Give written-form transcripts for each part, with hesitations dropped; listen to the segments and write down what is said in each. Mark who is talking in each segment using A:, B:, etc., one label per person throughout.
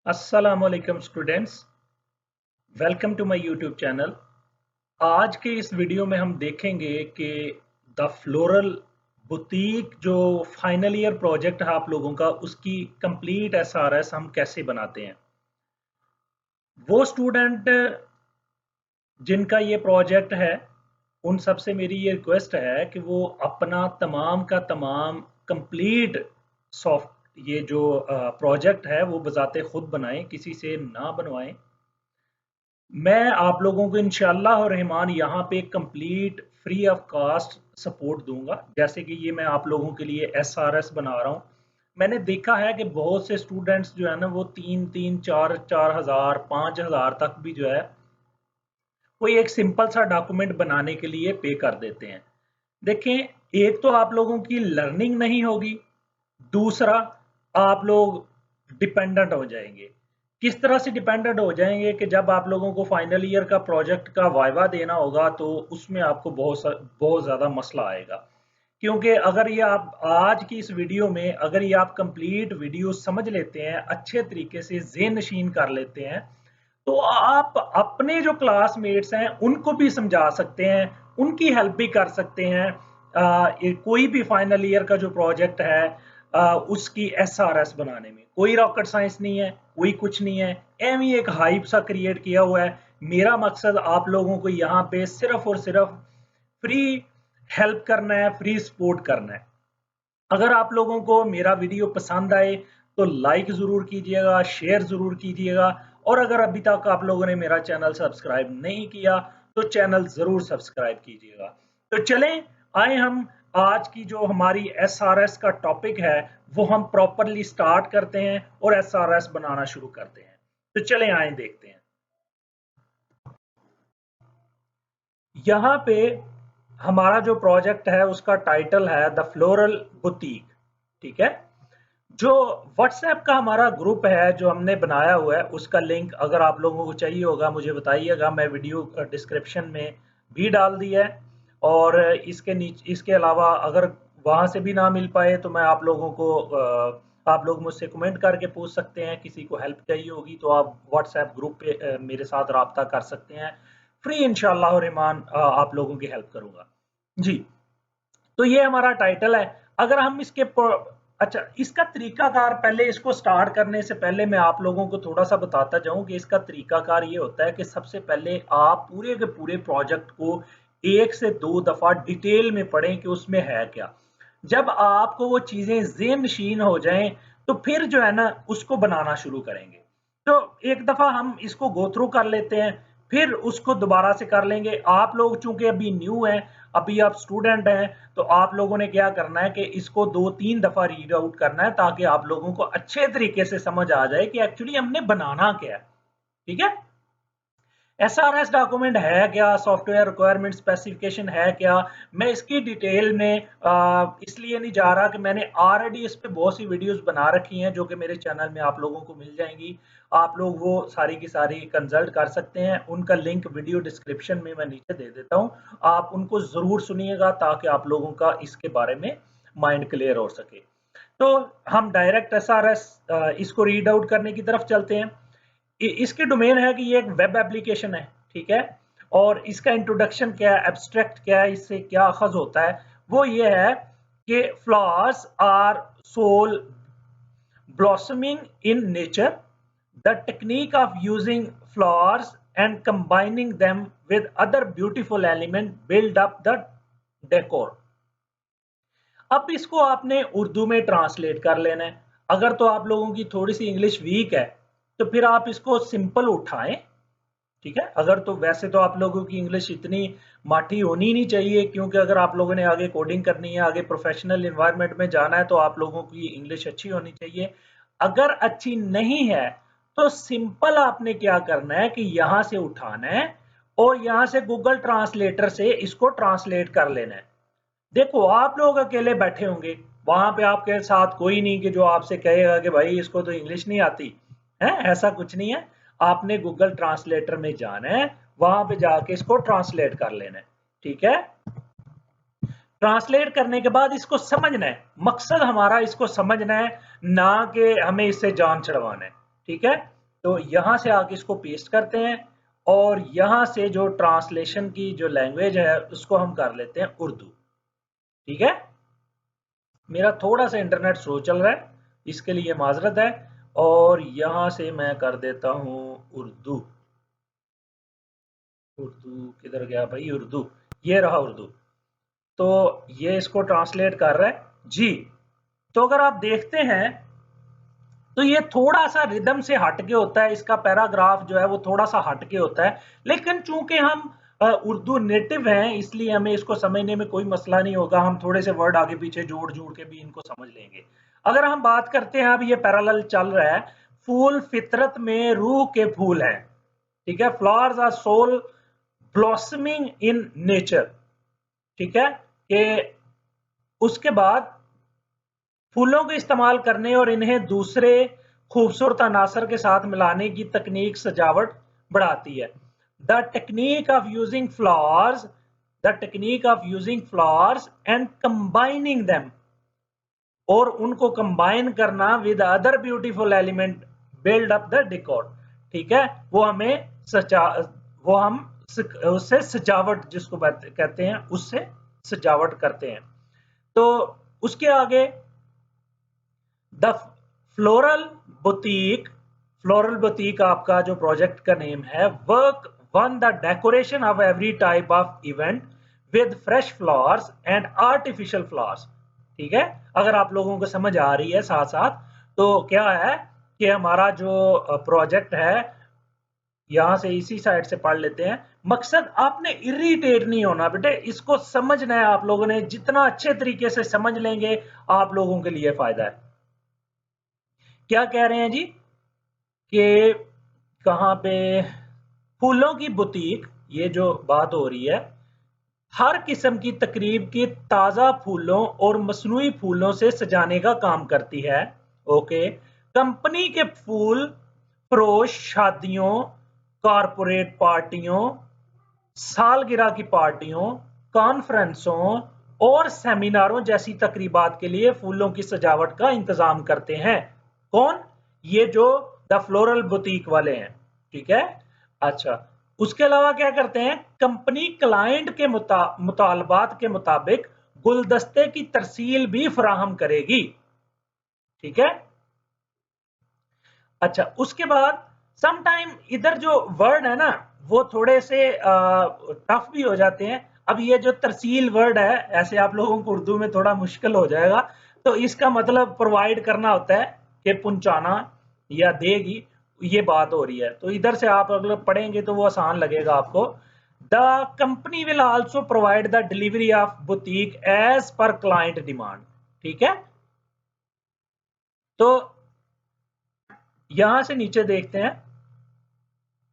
A: अस्सलामुअलैकुम students, welcome to my YouTube channel. आज के इस वीडियो में हम देखेंगे कि द फ्लोरल बुटीक जो फाइनल ईयर प्रोजेक्ट है आप लोगों का, उसकी कंप्लीट एसआरएस हम कैसे बनाते हैं। वो स्टूडेंट जिनका ये प्रोजेक्ट है, उन सब से मेरी ये रिक्वेस्ट है कि वो अपना तमाम का तमाम कंप्लीट सॉफ्ट ये जो प्रोजेक्ट है वो बजाते खुद बनाएं, किसी से ना बनवाएं। मैं आप लोगों को इंशाअल्लाह और रहमान यहाँ पे complete free of cost support दूंगा। जैसे कि ये मैं आप लोगों के लिए एसआरएस बना रहा हूँ। मैंने देखा है कि बहुत से स्टूडेंट्स जो है ना, वो 3-3, 4-4 हज़ार, 5,000 तक भी जो है कोई एक सिंपल सा डॉक्यूमेंट बनाने के लिए पे कर देते हैं। देखें, एक तो आप लोगों की लर्निंग नहीं होगी, दूसरा आप लोग डिपेंडेंट हो जाएंगे। किस तरह से डिपेंडेंट हो जाएंगे कि जब आप लोगों को फाइनल ईयर का प्रोजेक्ट का वाइवा देना होगा तो उसमें आपको बहुत ज़्यादा मसला आएगा। क्योंकि अगर ये आप आज की इस वीडियो में अगर ये आप कंप्लीट वीडियो समझ लेते हैं, अच्छे तरीके से ज़हन नशीन कर लेते हैं, तो आप अपने जो क्लासमेट्स हैं उनको भी समझा सकते हैं, उनकी हेल्प भी कर सकते हैं। कोई भी फाइनल ईयर का जो प्रोजेक्ट है उसकी एसआरएस बनाने में कोई रॉकेट साइंस नहीं है, कोई कुछ नहीं है। एम ही एक हाइप सा क्रिएट किया हुआ है। मेरा मकसद आप लोगों को यहाँ पे सिर्फ और सिर्फ फ्री हेल्प करना है, फ्री सपोर्ट करना है। अगर आप लोगों को मेरा वीडियो पसंद आए तो लाइक ज़रूर कीजिएगा, शेयर ज़रूर कीजिएगा, और अगर अभी तक आप लोगों ने मेरा चैनल सब्सक्राइब नहीं किया तो चैनल ज़रूर सब्सक्राइब कीजिएगा। तो चलें, आए हम आज की जो हमारी एसआरएस का टॉपिक है वो हम प्रॉपरली स्टार्ट करते हैं और एसआरएस बनाना शुरू करते हैं। तो चलें, आए देखते हैं। यहाँ पे हमारा जो प्रोजेक्ट है उसका टाइटल है द फ्लोरल बुटीक। ठीक है। जो व्हाट्सएप का हमारा ग्रुप है जो हमने बनाया हुआ है, उसका लिंक अगर आप लोगों को चाहिए होगा मुझे बताइएगा, मैं वीडियो डिस्क्रिप्शन में भी डाल दिया है। और इसके नीचे इसके अलावा अगर वहां से भी ना मिल पाए तो मैं आप लोगों को आप लोग मुझसे कमेंट करके पूछ सकते हैं। किसी को हेल्प चाहिए होगी तो आप व्हाट्सएप ग्रुप पे मेरे साथ रब्ता कर सकते हैं। फ्री इंशाल्लाह रहमान आप लोगों की हेल्प करूंगा जी। तो ये हमारा टाइटल है। अगर हम अच्छा, इसका तरीकाकार, पहले इसको स्टार्ट करने से पहले मैं आप लोगों को थोड़ा सा बताता जाऊं कि इसका तरीकाकार ये होता है कि सबसे पहले आप पूरे के पूरे प्रोजेक्ट को 1 से 2 दफा डिटेल में पढ़ें कि उसमें है क्या। जब आपको वो चीजें ज़हन नशीन हो जाएं तो फिर जो है ना उसको बनाना शुरू करेंगे। तो एक दफा हम इसको गो थ्रू कर लेते हैं, फिर उसको दोबारा से कर लेंगे। आप लोग चूंकि अभी न्यू हैं, अभी आप स्टूडेंट हैं, तो आप लोगों ने क्या करना है कि इसको 2-3 दफा रीड आउट करना है ताकि आप लोगों को अच्छे तरीके से समझ आ जाए कि एक्चुअली हमने बनाना क्या है। ठीक है। एसआरएस डॉक्यूमेंट है क्या, सॉफ्टवेयर रिक्वायरमेंट स्पेसिफिकेशन है क्या, मैं इसकी डिटेल में इसलिए नहीं जा रहा कि मैंने ऑलरेडी इस पे बहुत सी वीडियोस बना रखी हैं जो कि मेरे चैनल में आप लोगों को मिल जाएंगी। आप लोग वो सारी की सारी कंसल्ट कर सकते हैं। उनका लिंक वीडियो डिस्क्रिप्शन में मैं नीचे दे देता हूँ, आप उनको ज़रूर सुनिएगा ताकि आप लोगों का इसके बारे में माइंड क्लियर हो सके। तो हम डायरेक्ट एसआरएस इसको रीड आउट करने की तरफ चलते हैं। इसकी डोमेन है कि ये एक वेब एप्लीकेशन है। ठीक है। और इसका इंट्रोडक्शन क्या है, एब्स्ट्रैक्ट क्या है, इससे क्या अखज होता है, वो ये है कि flowers are soul blossoming in nature. The technique of using flowers and combining them with other beautiful elements build up the decor. अब इसको आपने उर्दू में ट्रांसलेट कर लेना है। अगर तो आप लोगों की थोड़ी सी इंग्लिश वीक है तो फिर आप इसको सिंपल उठाएं। ठीक है। अगर तो वैसे तो आप लोगों की इंग्लिश इतनी माठी होनी नहीं चाहिए, क्योंकि अगर आप लोगों ने आगे कोडिंग करनी है, आगे प्रोफेशनल इन्वायरमेंट में जाना है, तो आप लोगों की इंग्लिश अच्छी होनी चाहिए। अगर अच्छी नहीं है तो सिंपल आपने क्या करना है कि यहां से उठाना है और यहां से गूगल ट्रांसलेटर से इसको ट्रांसलेट कर लेना है। देखो, आप लोग अकेले बैठे होंगे, वहां पे आपके साथ कोई नहीं कि जो आपसे कहेगा कि भाई इसको तो इंग्लिश नहीं आती है। ऐसा कुछ नहीं है। आपने गूगल ट्रांसलेटर में जाना है, वहां पे जाके इसको ट्रांसलेट कर लेना है। ठीक है। ट्रांसलेट करने के बाद इसको समझना है। मकसद हमारा इसको समझना है, ना कि हमें इससे जान छुड़वाना है। ठीक है, तो यहां से आके इसको पेस्ट करते हैं और यहां से जो ट्रांसलेशन की जो लैंग्वेज है उसको हम कर लेते हैं उर्दू। ठीक है, मेरा थोड़ा सा इंटरनेट स्लो चल रहा है, इसके लिए माजरत है। और यहां से मैं कर देता हूं उर्दू। उर्दू किधर गया भाई, उर्दू, ये रहा उर्दू। तो ये इसको ट्रांसलेट कर रहा है जी। तो अगर आप देखते हैं तो ये थोड़ा सा रिदम से हटके होता है, इसका पैराग्राफ जो है वो थोड़ा सा हटके होता है, लेकिन चूंकि हम उर्दू नेटिव हैं इसलिए हमें इसको समझने में कोई मसला नहीं होगा, हम थोड़े से वर्ड आगे पीछे जोड़ जोड़ के भी इनको समझ लेंगे। अगर हम बात करते हैं, अब ये पैरेलल चल रहा है, फूल फितरत में रूह के फूल हैं, ठीक है, flowers are soul blossoming in nature. ठीक है, कि उसके बाद फूलों के इस्तेमाल करने और इन्हें दूसरे खूबसूरत अनासर के साथ मिलाने की तकनीक सजावट बढ़ाती है। The technique of using flowers and combining them, और उनको कंबाइन करना with other beautiful element build up the decor. ठीक है, वो हमें उससे सजावट जिसको कहते हैं उससे सजावट करते हैं। तो उसके आगे द फ्लोरल बुटीक आपका जो प्रोजेक्ट का नेम है, work one the decoration of every type of event with fresh flowers and artificial flowers. ठीक है, अगर आप लोगों को समझ आ रही है साथ साथ, तो क्या है कि हमारा जो प्रोजेक्ट है, यहां से इसी साइड से पढ़ लेते हैं। मकसद आपने इरिटेट नहीं होना बेटे, इसको समझना है आप लोगों ने, जितना अच्छे तरीके से समझ लेंगे आप लोगों के लिए फायदा है। क्या कह रहे हैं जी कि कहां पे, फूलों की बुटीक, ये जो बात हो रही है, हर किस्म की तकरीब की ताजा फूलों और मसनूई फूलों से सजाने का काम करती है। ओके, कंपनी के फूल फरोश शादियों, कारपोरेट पार्टियों, सालगिरह की पार्टियों, कॉन्फ्रेंसों और सेमिनारों जैसी तकरीबात के लिए फूलों की सजावट का इंतजाम करते हैं। कौन? ये जो द फ्लोरल बुटीक वाले हैं। ठीक है, अच्छा, उसके अलावा क्या करते हैं, कंपनी क्लाइंट के मुतालबात के मुताबिक गुलदस्ते की तरसील भी फराहम करेगी। ठीक है, अच्छा, उसके बाद समटाइम इधर जो वर्ड है ना वो थोड़े से टफ भी हो जाते हैं। अब ये जो तरसील वर्ड है, ऐसे आप लोगों को उर्दू में थोड़ा मुश्किल हो जाएगा, तो इसका मतलब प्रोवाइड करना होता है कि पहुंचाना या देगी, ये बात हो रही है। तो इधर से आप अगर पढ़ेंगे तो वो आसान लगेगा आपको। The company will also provide the delivery of boutique as per client demand. ठीक है, तो यहां से नीचे देखते हैं,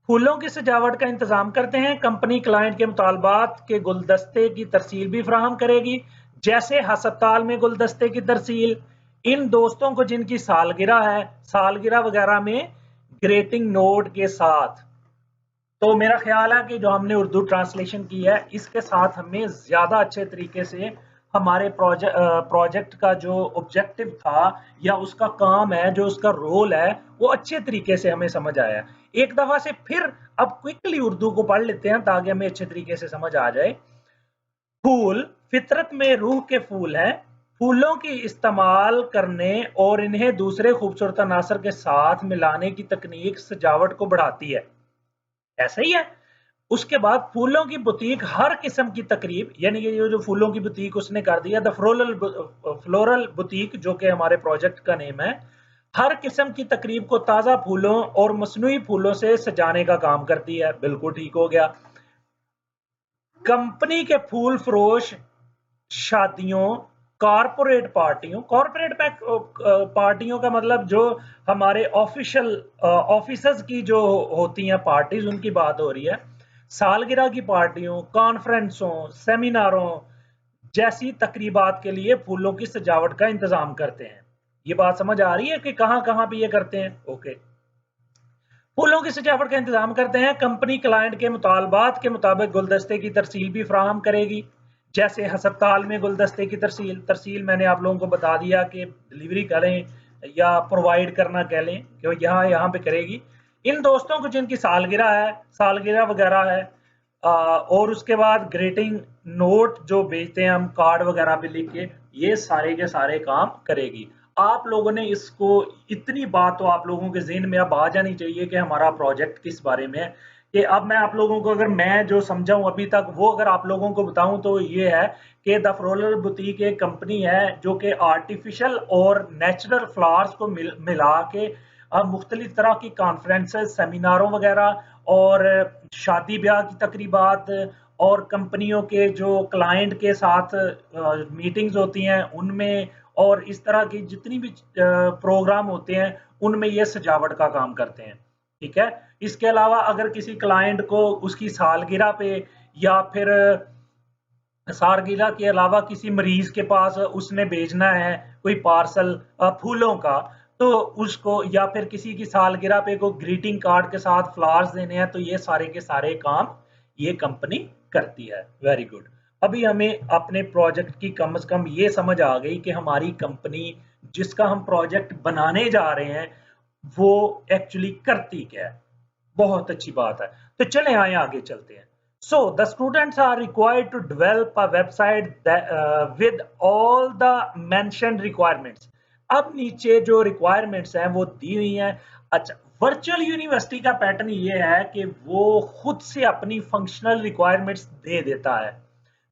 A: फूलों की सजावट का इंतजाम करते हैं, कंपनी क्लाइंट के मुतालबात के गुलदस्ते की तरसील भी फराहम करेगी, जैसे हस्पताल में गुलदस्ते की तरसील, इन दोस्तों को जिनकी सालगिरह है, सालगिरह वगैरह में ग्रेटिंग नोट के साथ। तो मेरा ख्याल है कि जो हमने उर्दू ट्रांसलेशन की है इसके साथ हमें ज्यादा अच्छे तरीके से हमारे प्रोजेक्ट का जो ऑब्जेक्टिव था या उसका काम है, जो उसका रोल है, वो अच्छे तरीके से हमें समझ आया। एक दफा से फिर अब क्विकली उर्दू को पढ़ लेते हैं ताकि हमें अच्छे तरीके से समझ आ जाए। फूल फितरत में रूह के फूल हैं, फूलों की इस्तेमाल करने और इन्हें दूसरे खूबसूरत अनासर के साथ मिलाने की तकनीक सजावट को बढ़ाती है। ऐसा ही है। उसके बाद फूलों की बुटीक हर किस्म की तकरीब, यानी कि ये जो फूलों की बुटीक उसने कर दिया, द फ्लोरल बुटीक जो कि हमारे प्रोजेक्ट का नेम है, हर किस्म की तकरीब को ताजा फूलों और मसनूई फूलों से सजाने का काम करती है। बिल्कुल ठीक हो गया। कंपनी के फूल फरोश शादियों, कॉरपोरेट पार्टियों का मतलब जो हमारे ऑफिशियल ऑफिसर्स की जो होती हैं पार्टीज, उनकी बात हो रही है, सालगिरह की पार्टियों, कॉन्फ्रेंसों, सेमिनारों जैसी तकरीबात के लिए फूलों की सजावट का इंतजाम करते हैं। ये बात समझ आ रही है कि कहां कहां पे ये करते हैं। ओके, फूलों की सजावट का इंतजाम करते हैं, कंपनी क्लाइंट के मुतालबात के मुताबिक गुलदस्ते की तरसील भी फराहम करेगी, जैसे हस्पताल में गुलदस्ते की तरसील मैंने आप लोगों को बता दिया कि डिलीवरी करें, या प्रोवाइड करना कह लें कि यहाँ पे करेगी। इन दोस्तों को जिनकी सालगिरह वगैरह है, और उसके बाद ग्रीटिंग नोट जो भेजते हैं हम कार्ड वगैरह पे लिख के, ये सारे के सारे काम करेगी। आप लोगों ने इसको, इतनी बात तो आप लोगों के ज़हन में अब आ जानी चाहिए कि हमारा प्रोजेक्ट किस बारे में है। कि अब मैं आप लोगों को, अगर मैं जो समझा हूं अभी तक वो अगर आप लोगों को बताऊं तो ये है कि द फ्लोरल बुटीक एक कंपनी है जो कि आर्टिफिशियल और नेचुरल फ्लावर्स को मिला के मुख्तलिफ तरह की कॉन्फ्रेंसेस, सेमिनारों वगैरह और शादी ब्याह की तकरीबात और कंपनियों के जो क्लाइंट के साथ मीटिंग्स होती हैं उनमें, और इस तरह की जितनी भी प्रोग्राम होते हैं उनमें ये सजावट का काम करते हैं। ठीक है। इसके अलावा अगर किसी क्लाइंट को उसकी सालगिरह पे या फिर सालगिरह के अलावा किसी मरीज के पास उसने भेजना है कोई पार्सल फूलों का, तो उसको, या फिर किसी की सालगिरह पे कोई ग्रीटिंग कार्ड के साथ फ्लावर्स देने हैं, तो ये सारे के सारे काम ये कंपनी करती है। Very good. अभी हमें अपने प्रोजेक्ट की कम से कम ये समझ आ गई कि हमारी कंपनी जिसका हम प्रोजेक्ट बनाने जा रहे हैं वो एक्चुअली करती क्या है। बहुत अच्छी बात है। तो चले आए आगे चलते हैं। So the students are required to develop a website that, with all the mentioned requirements. अब नीचे जो requirements हैं वो दी हुई हैं। अच्छा, वर्चुअल यूनिवर्सिटी का पैटर्न ये है कि वो खुद से अपनी फंक्शनल रिक्वायरमेंट्स दे देता है,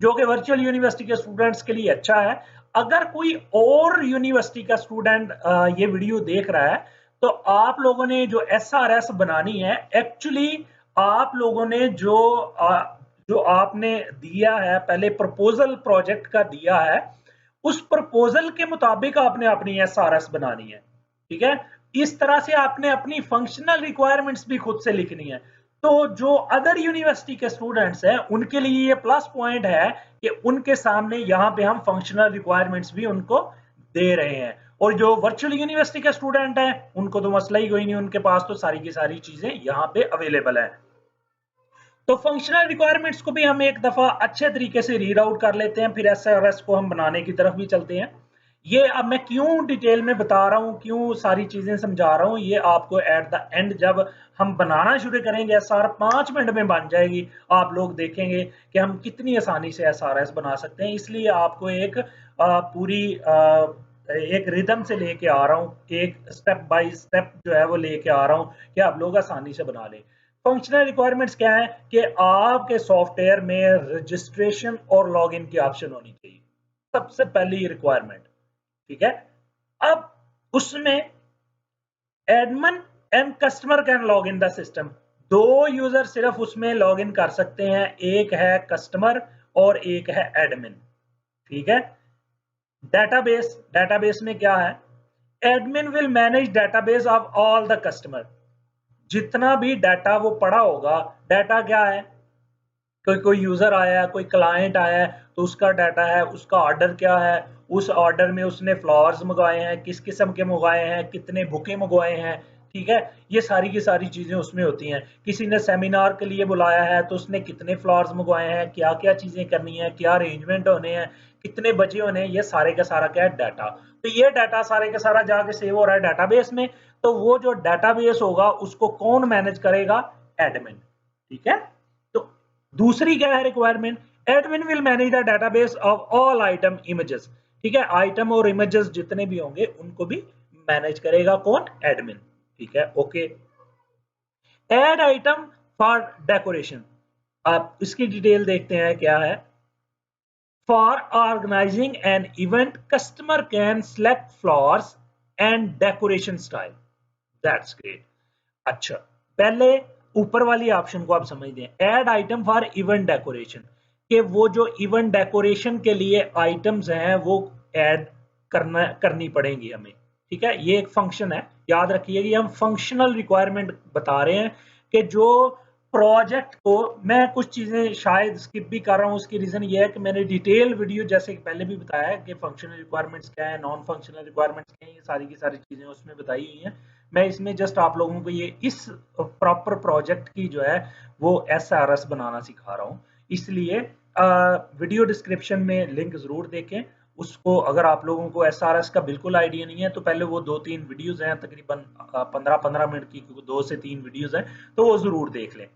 A: जो कि वर्चुअल यूनिवर्सिटी के स्टूडेंट्स के लिए अच्छा है। अगर कोई और यूनिवर्सिटी का स्टूडेंट ये वीडियो देख रहा है तो आप लोगों ने जो SRS बनानी है, एक्चुअली आप लोगों ने जो आपने दिया है, पहले प्रपोजल प्रोजेक्ट का दिया है, उस प्रपोजल के मुताबिक आपने अपनी SRS बनानी है। ठीक है। इस तरह से आपने अपनी फंक्शनल रिक्वायरमेंट्स भी खुद से लिखनी है। तो जो अदर यूनिवर्सिटी के स्टूडेंट्स हैं उनके लिए ये प्लस पॉइंट है कि उनके सामने यहाँ पे हम फंक्शनल रिक्वायरमेंट्स भी उनको दे रहे हैं। और जो वर्चुअल यूनिवर्सिटी के स्टूडेंट हैं उनको तो मसला ही कोई नहीं, उनके पास तो सारी की सारी चीजें यहाँ पे अवेलेबल है। तो फंक्शनल रिक्वायरमेंट्स को भी हम एक दफा अच्छे तरीके से रीड आउट कर लेते हैं, फिर SRS को हम बनाने की तरफ भी चलते हैं। ये अब मैं क्यों डिटेल में बता रहा हूँ, क्यों सारी चीजें समझा रहा हूँ, ये आपको एट द एंड जब हम बनाना शुरू करेंगे SR 5 मिनट में बन जाएगी, आप लोग देखेंगे कि हम कितनी आसानी से SRS बना सकते हैं। इसलिए आपको एक पूरी एक रिदम से लेके आ रहा हूँ, एक स्टेप बाय स्टेप जो है वो लेके आ रहा हूँ कि आप लोग आसानी से बना लें। फंक्शनल रिक्वायरमेंट्स क्या है कि आपके सॉफ्टवेयर में रजिस्ट्रेशन और लॉगिन की ऑप्शन होनी चाहिए, सबसे पहली रिक्वायरमेंट। ठीक है। अब उसमें admin and customer can log in the system, दो यूजर सिर्फ उसमें लॉग इन कर सकते हैं, एक है कस्टमर और एक है एडमिन। ठीक है। डेटाबेस में क्या है, admin will manage database of all the customer, जितना भी डाटा वो पड़ा होगा। डाटा क्या है, कोई यूजर आया है, कोई क्लाइंट आया है, तो उसका डाटा है, उसका ऑर्डर क्या है, उस ऑर्डर में उसने फ्लावर्स मंगवाए हैं, किस किस्म के मंगवाए हैं, कितने बुके मंगवाए हैं। ठीक है। ये सारी की सारी चीजें उसमें होती हैं। किसी ने सेमिनार के लिए बुलाया है तो उसने कितने फ्लावर्स मंगवाए हैं, क्या क्या चीजें करनी है, क्या अरेंजमेंट होने हैं, कितने बजे होने हैं, ये सारे का सारा क्या है, डाटा। तो ये डाटा सारे का सारा जाके सेव हो रहा है डाटाबेस में। तो वो जो डाटाबेस होगा उसको कौन मैनेज करेगा, एडमिन। ठीक है। तो दूसरी क्या है requirement, admin will manage the database of all item images. ठीक है। आइटम और इमेजेस जितने भी होंगे उनको भी मैनेज करेगा कौन, एडमिन। ठीक है। Okay. Add item for decoration, आप इसकी डिटेल देखते हैं क्या है। For organising an event customer can select flowers and decoration style, that's great. अच्छा, पहले ऊपर वाली ऑप्शन को आप समझ लें, add item for event decoration, कि वो जो इवेंट डेकोरेशन के लिए आइटम्स हैं वो ऐड करनी पड़ेंगी हमें। ठीक है। ये एक फंक्शन है, याद रखिए कि हम फंक्शनल रिक्वायरमेंट बता रहे हैं कि जो प्रोजेक्ट को, मैं कुछ चीजें शायद स्किप भी कर रहा हूँ, उसकी रीजन ये है कि मैंने डिटेल वीडियो जैसे पहले भी बताया कि फंक्शनल रिक्वायरमेंट्स क्या है, नॉन फंक्शनल रिक्वायरमेंट्स क्या है, ये सारी की सारी चीजें उसमें बताई हुई हैं। मैं इसमें जस्ट आप लोगों को ये इस प्रॉपर प्रोजेक्ट की जो है वो SRS बनाना सिखा रहा हूँ। इसलिए वीडियो डिस्क्रिप्शन में लिंक जरूर देखें, उसको अगर आप लोगों को एसआरएस का बिल्कुल आइडिया नहीं है तो पहले वो 2-3 वीडियोस हैं, तकरीबन 15-15 मिनट की 2 से 3 वीडियोस हैं, तो वो जरूर देख लें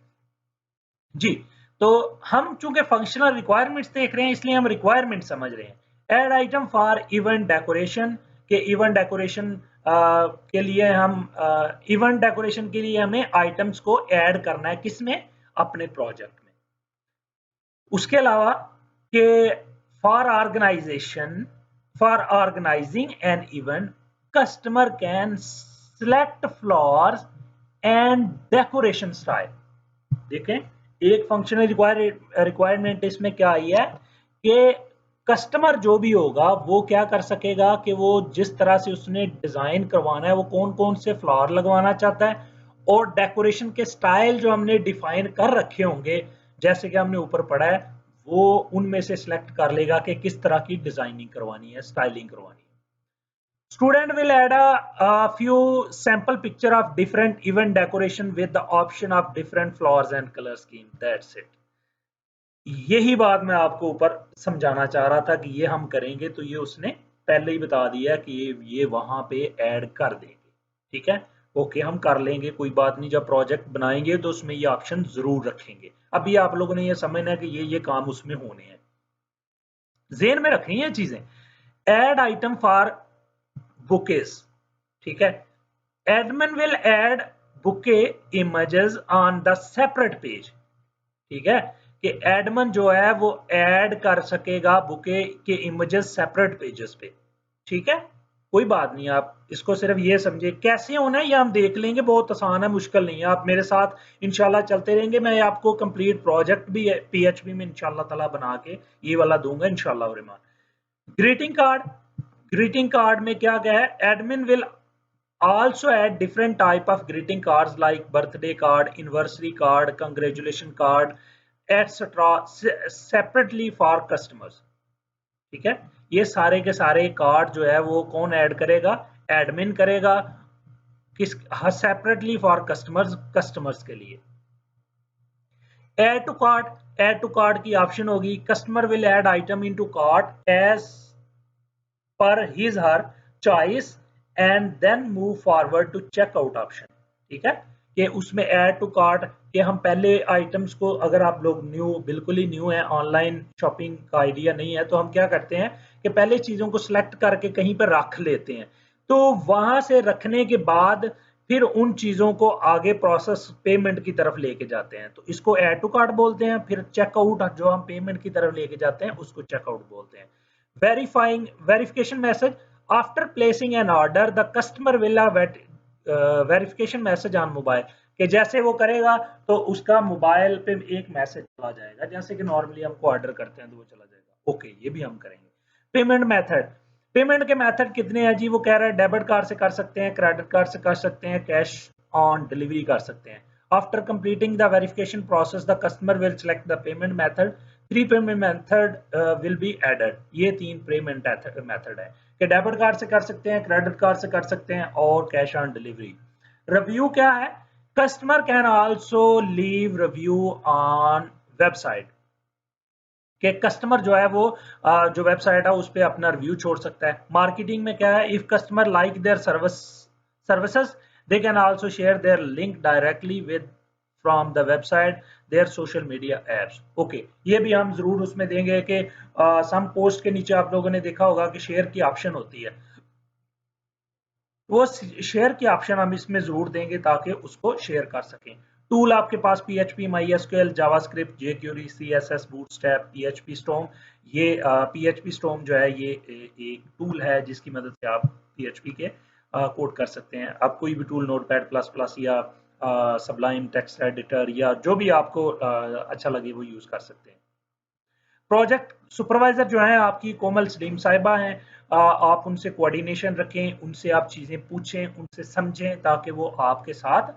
A: जी। तो हम चूंकि फंक्शनल रिक्वायरमेंट्स देख रहे हैं इसलिए हम रिक्वायरमेंट समझ रहे हैं। Add item for event decoration के इवेंट डेकोरेशन के लिए हम इवेंट डेकोरेशन के लिए हमें आइटम्स को ऐड करना है, किसमें, अपने प्रोजेक्ट में। उसके अलावा के for organisation for organising an event customer can select flowers and decoration style. देखें, एक फंक्शनल रिक्वायरमेंट इसमें क्या आई है कि कस्टमर जो भी होगा वो क्या कर सकेगा कि वो जिस तरह से उसने डिजाइन करवाना है, वो कौन कौन से फ्लावर लगवाना चाहता है, और डेकोरेशन के स्टाइल जो हमने डिफाइन कर रखे होंगे जैसे कि हमने ऊपर पढ़ा है, वो उनमें से सिलेक्ट कर लेगा कि किस तरह की डिजाइनिंग करवानी है, स्टाइलिंग करवानी है। Student will add a few sample picture of different event decoration with the option of different flowers and color scheme. That's it. यही बात मैं आपको ऊपर समझाना चाह रहा था कि ये हम करेंगे, तो ये उसने पहले ही बता दिया कि ये वहां पे ऐड कर देंगे। ठीक है, ओके, हम कर लेंगे, कोई बात नहीं। जब प्रोजेक्ट बनाएंगे तो उसमें ये ऑप्शन जरूर रखेंगे। अभी आप लोगों ने ये समझना है कि ये काम उसमें होने हैं, ज़हन में रखें ये चीजें। ऐड आइटम फॉर बुकेज, ठीक है। Admin will add bouquet images on the separate page, ठीक है, कि एडमिन जो है वो ऐड कर सकेगा बुके के इमेजेस सेपरेट पेजेस पे। ठीक है, कोई बात नहीं, आप इसको सिर्फ ये समझे कैसे होना है ये हम देख लेंगे, बहुत आसान है, मुश्किल नहीं है। आप मेरे साथ इंशाल्लाह चलते रहेंगे, मैं आपको कंप्लीट प्रोजेक्ट भी पीएचपी में इंशाल्लाह ताला बना के ये वाला दूंगा इंशाल्लाह Rahman. Greeting card, greeting card में क्या गया है, admin will also add different type of greeting cards like birthday card, anniversary card, congratulation card, etc. separately for customers। ठीक है, ये सारे के सारे कार्ड जो है वो कौन ऐड करेगा, एडमिन करेगा, किस, सेपरेटली फॉर कस्टमर्स, कस्टमर्स के लिए। Add to cart, add to cart की ऑप्शन होगी, customer will add item into cart as per his her choice and then move forward to checkout option. ठीक है, कि उसमें ऐड टू कार्ट कि हम पहले आइटम्स को, अगर आप लोग न्यू, बिल्कुल ही न्यू है, ऑनलाइन शॉपिंग का आइडिया नहीं है, तो हम क्या करते हैं कि पहले चीजों को सिलेक्ट करके कहीं पर रख लेते हैं, तो वहां से रखने के बाद फिर उन चीजों को आगे प्रोसेस पेमेंट की तरफ लेके जाते हैं, तो इसको ऐड टू कार्ट बोलते हैं। फिर चेकआउट जो हम पेमेंट की तरफ लेके जाते हैं उसको चेकआउट बोलते हैं। verifying verification message, after placing an order the customer will have verification message on mobile, कि जैसे वो करेगा तो उसका मोबाइल पे एक मैसेज चला जाएगा, जैसे कि नॉर्मली हमको ऑर्डर करते हैं तो वो चला जाएगा। ओके, ये भी हम करेंगे। पेमेंट मेथड, पेमेंट के मेथड कितने हैं जी, वो कह रहा है डेबिट कार्ड से कर सकते हैं, क्रेडिट कार्ड से कर सकते हैं, कैश ऑन डिलीवरी कर सकते हैं। After completing the verification process the customer will select the payment method, three payment method will be added. ये 3 पेमेंट मेथड है कि डेबिट कार्ड से कर सकते हैं, क्रेडिट कार्ड से कर सकते हैं, और कैश ऑन डिलीवरी। रिव्यू क्या है, customer can also leave review on website, कि कस्टमर जो है वो जो वेबसाइट है उस पर अपना रिव्यू छोड़ सकता है। मार्केटिंग में क्या है, if customer like their services they can also share their link directly with from the website their social media apps. Okay, ये भी हम जरूर उसमें देंगे कि सम पोस्ट के नीचे आप लोगों ने देखा होगा कि शेयर की ऑप्शन होती है, वो शेयर की ऑप्शन हम इसमें जरूर देंगे ताकि उसको शेयर कर सकें। टूल आपके पास PHP, MySQL, JavaScript, jQuery, CSS, bootstrap, PHP Storm। ये PHP Storm जो है ये एक टूल है जिसकी मदद से आप PHP के कोड कर सकते हैं। आप कोई भी टूल, नोटपैड प्लस प्लस या सबलाइम टेक्स्ट एडिटर या जो भी आपको अच्छा लगे वो यूज कर सकते हैं। प्रोजेक्ट सुपरवाइजर जो है आपकी कोमल सलीम साहिबा हैं, आप उनसे कोऑर्डिनेशन रखें, उनसे आप चीजें पूछें, उनसे समझें, ताकि वो आपके साथ,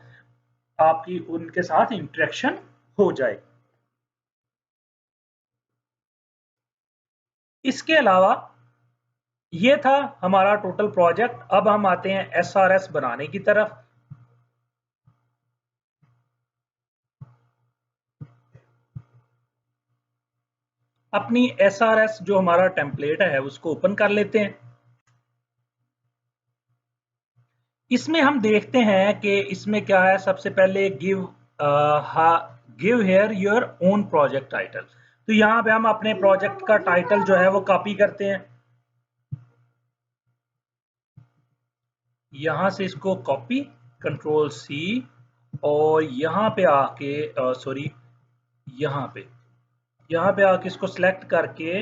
A: आपकी उनके साथ इंटरेक्शन हो जाए। इसके अलावा ये था हमारा टोटल प्रोजेक्ट। अब हम आते हैं SRS बनाने की तरफ। अपनी SRS जो हमारा टेम्पलेट है उसको ओपन कर लेते हैं। इसमें हम देखते हैं कि इसमें क्या है। सबसे पहले give here your own project title. तो यहाँ पे हम अपने प्रोजेक्ट का टाइटल जो है वो कॉपी करते हैं। यहां से इसको कॉपी, कंट्रोल C, और यहाँ पे आके सॉरी यहाँ पे आके इसको सिलेक्ट करके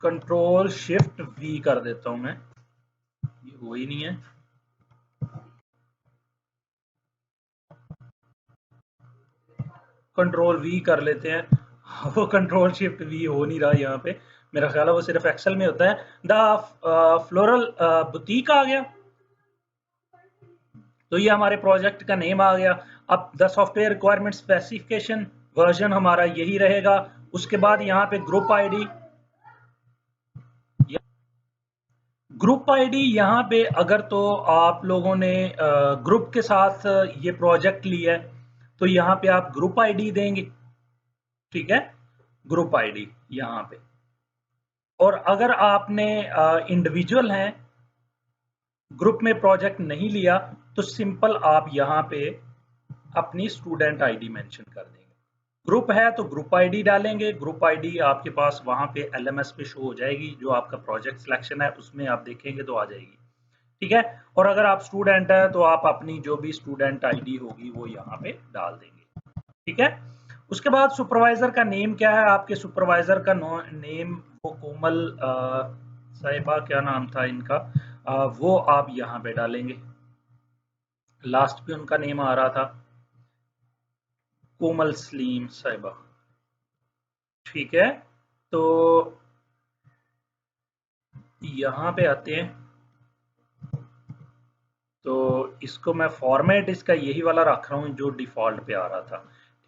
A: कंट्रोल शिफ्ट V कर देता हूं मैं। ये वो ही नहीं है। कंट्रोल V कर लेते हैं। वो कंट्रोल शिफ्ट V हो नहीं रहा यहाँ पे। मेरा ख्याल है वो सिर्फ एक्सेल में होता है। द फ्लोरल बुटीक आ गया। तो ये हमारे प्रोजेक्ट का नेम आ गया। अब the software requirement specification version हमारा यही रहेगा। उसके बाद यहाँ पे ग्रुप आईडी, यहाँ पे अगर तो आप लोगों ने ग्रुप के साथ ये प्रोजेक्ट लिया है तो यहाँ पे आप ग्रुप आईडी देंगे, ठीक है, ग्रुप आईडी यहाँ पे। और अगर आपने इंडिविजुअल हैं, ग्रुप में प्रोजेक्ट नहीं लिया, तो सिंपल आप यहाँ पे अपनी स्टूडेंट आईडी मेंशन कर देंगे। ग्रुप है तो ग्रुप आईडी डालेंगे। ग्रुप आईडी आपके पास वहां पे LMS पे शो हो जाएगी, जो आपका प्रोजेक्ट सिलेक्शन है उसमें आप देखेंगे तो आ जाएगी, ठीक है। और अगर आप स्टूडेंट है तो आप अपनी जो भी स्टूडेंट आईडी होगी वो यहाँ पे डाल देंगे, ठीक है। उसके बाद सुपरवाइजर का नेम क्या है। आपके सुपरवाइजर का नेम वो कोमल साहिबा, क्या नाम था इनका, वो आप यहाँ पे डालेंगे। लास्ट पे उनका नेम आ रहा था कोमल सलीम साहिबा, ठीक है। तो यहाँ पे आते हैं। तो इसको मैं फॉर्मेट इसका यही वाला रख रहा हूँ जो डिफॉल्ट पे आ रहा था,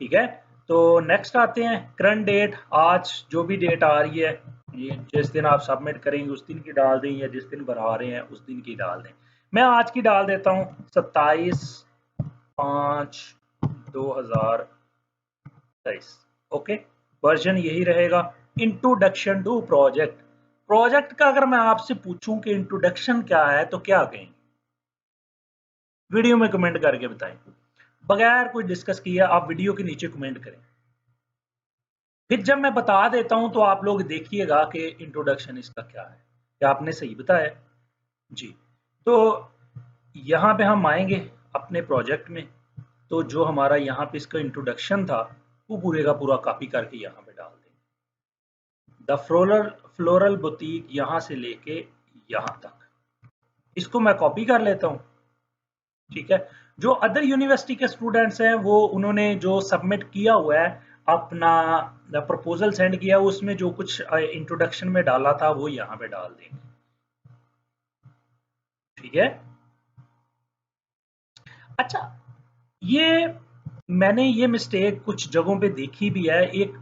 A: ठीक है। तो नेक्स्ट आते हैं करंट डेट। आज जो भी डेट आ रही है, ये जिस दिन आप सबमिट करेंगे उस दिन की डाल दें, या जिस दिन भरा रहे हैं उस दिन की डाल दें। मैं आज की डाल देता हूँ 27/5/2023। ओके, वर्जन यही रहेगा। Introduction to project. प्रोजेक्ट का अगर मैं आपसे पूछूं कि इंट्रोडक्शन क्या है तो क्या कहेंगे? वीडियो में कमेंट करके बताएं। बगैर कोई डिस्कस किए आप वीडियो के नीचे कमेंट करें। फिर जब मैं बता देता हूं तो आप लोग देखिएगा कि इंट्रोडक्शन इसका क्या है। क्या आपने सही बताया? जी। तो यहाँ पे हम आएंगे अपने प्रोजेक्ट में। तो जो हमारा यहाँ पे इसका इंट्रोडक्शन था वो पूरे का पूरा कॉपी करके यहाँ पे डाल देंगे। द फ्लोरल बुटीक यहाँ से लेके यहाँ तक इसको मैं कॉपी कर लेता हूँ, ठीक है। जो अदर यूनिवर्सिटी के स्टूडेंट्स हैं वो उन्होंने जो सबमिट किया हुआ है अपना प्रपोजल सेंड किया, उसमें जो कुछ इंट्रोडक्शन में डाला था वो यहाँ पे डाल देंगे, ठीक है। अच्छा, ये मैंने ये मिस्टेक कुछ जगहों पे देखी भी है। एक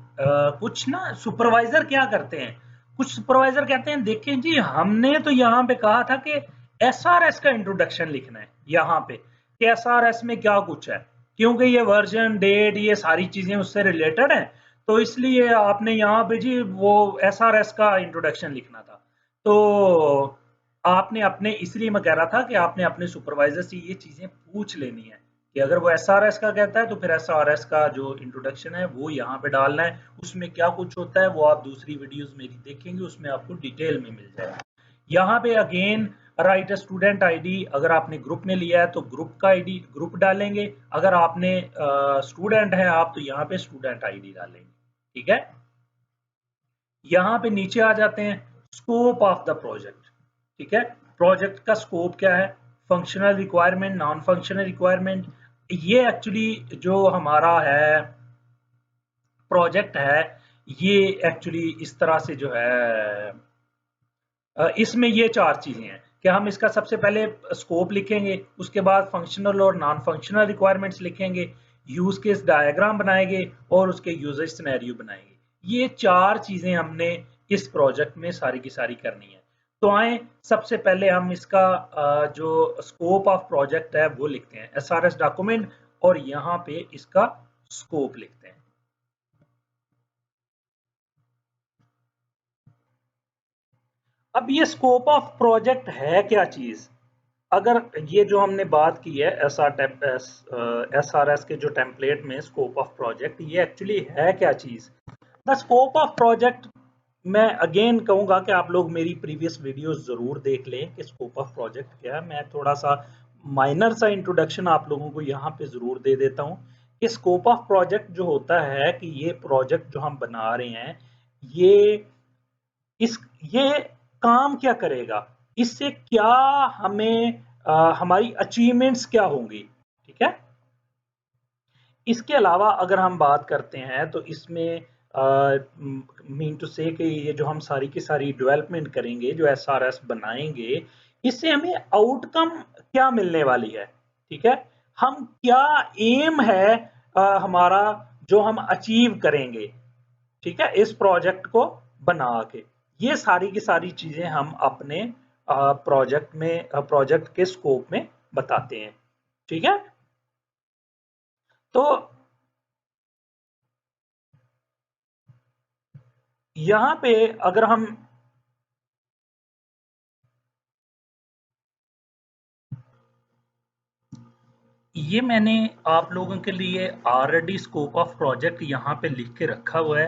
A: कुछ ना सुपरवाइजर क्या करते हैं, कुछ सुपरवाइजर कहते हैं देखें जी हमने तो यहाँ पे कहा था कि SRS का इंट्रोडक्शन लिखना है यहाँ पे, कि SRS में क्या कुछ है, क्योंकि ये वर्जन डेट ये सारी चीजें उससे रिलेटेड हैं, तो इसलिए आपने यहाँ पे जी वो SRS का इंट्रोडक्शन लिखना था। तो आपने अपने, इसलिए मैं कह रहा था कि आपने अपने सुपरवाइजर से ये चीजें पूछ लेनी है कि अगर वो SRS का कहता है तो फिर SRS का जो इंट्रोडक्शन है वो यहाँ पे डालना है। उसमें क्या कुछ होता है वो आप दूसरी वीडियोस मेरी देखेंगे, उसमें आपको डिटेल में मिल जाएगा। यहाँ पे अगेन राइट स्टूडेंट आईडी। अगर आपने ग्रुप में लिया है तो ग्रुप का आईडी ग्रुप डालेंगे। अगर आपने स्टूडेंट है आप तो यहाँ पे स्टूडेंट आईडी डालेंगे, ठीक है। यहाँ पे नीचे आ जाते हैं स्कोप ऑफ द प्रोजेक्ट, ठीक है। प्रोजेक्ट का स्कोप क्या है, functional requirement, non functional requirement. ये एक्चुअली जो हमारा है प्रोजेक्ट है, ये एक्चुअली इस तरह से जो है इसमें ये चार चीजें हैं कि हम इसका सबसे पहले स्कोप लिखेंगे, उसके बाद फंक्शनल और नॉन फंक्शनल रिक्वायरमेंट्स लिखेंगे, यूज केस डायग्राम बनाएंगे और उसके यूजर सिनेरियो बनाएंगे। ये चार चीजें हमने इस प्रोजेक्ट में सारी की सारी करनी है। तो आए सबसे पहले हम इसका जो स्कोप ऑफ प्रोजेक्ट है वो लिखते हैं SRS डॉक्यूमेंट, और यहाँ पे इसका स्कोप लिखते हैं। अब ये स्कोप ऑफ प्रोजेक्ट है क्या चीज? अगर ये जो हमने बात की है SRS के जो टेम्पलेट में स्कोप ऑफ प्रोजेक्ट, ये एक्चुअली है क्या चीज? द स्कोप ऑफ प्रोजेक्ट, मैं अगेन कहूंगा कि आप लोग मेरी प्रीवियस वीडियोस जरूर देख लें कि स्कोप ऑफ प्रोजेक्ट क्या है। मैं थोड़ा सा माइनर सा इंट्रोडक्शन आप लोगों को यहाँ पे जरूर दे देता हूँ कि स्कोप ऑफ प्रोजेक्ट जो होता है कि ये प्रोजेक्ट जो हम बना रहे हैं, ये इस ये काम क्या करेगा, इससे क्या हमें हमारी अचीवमेंट्स क्या होंगी, ठीक है। इसके अलावा अगर हम बात करते हैं तो इसमें मीन टू से कि ये जो हम सारी की सारी डेवलपमेंट करेंगे, जो SRS बनाएंगे, इससे हमें आउटकम क्या मिलने वाली है, ठीक है। हम क्या एम है हमारा जो हम अचीव करेंगे, ठीक है, इस प्रोजेक्ट को बना के। ये सारी की सारी चीजें हम अपने प्रोजेक्ट के स्कोप में बताते हैं, ठीक है। तो यहां पे अगर हम ये मैंने आप लोगों के लिए ऑलरेडी स्कोप ऑफ प्रोजेक्ट यहाँ पे लिख के रखा हुआ है।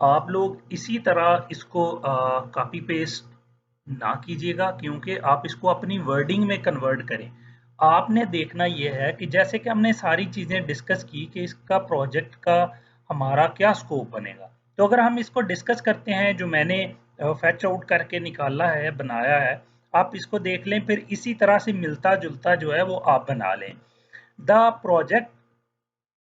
A: आप लोग इसी तरह इसको कॉपी पेस्ट ना कीजिएगा, क्योंकि आप इसको अपनी वर्डिंग में कन्वर्ट करें। आपने देखना यह है कि जैसे कि हमने सारी चीज़ें डिस्कस की कि इसका प्रोजेक्ट का हमारा क्या स्कोप बनेगा, तो अगर हम इसको डिस्कस करते हैं, जो मैंने फैच आउट करके निकाला है, बनाया है, आप इसको देख लें, फिर इसी तरह से मिलता जुलता जो है वो आप बना लें। The project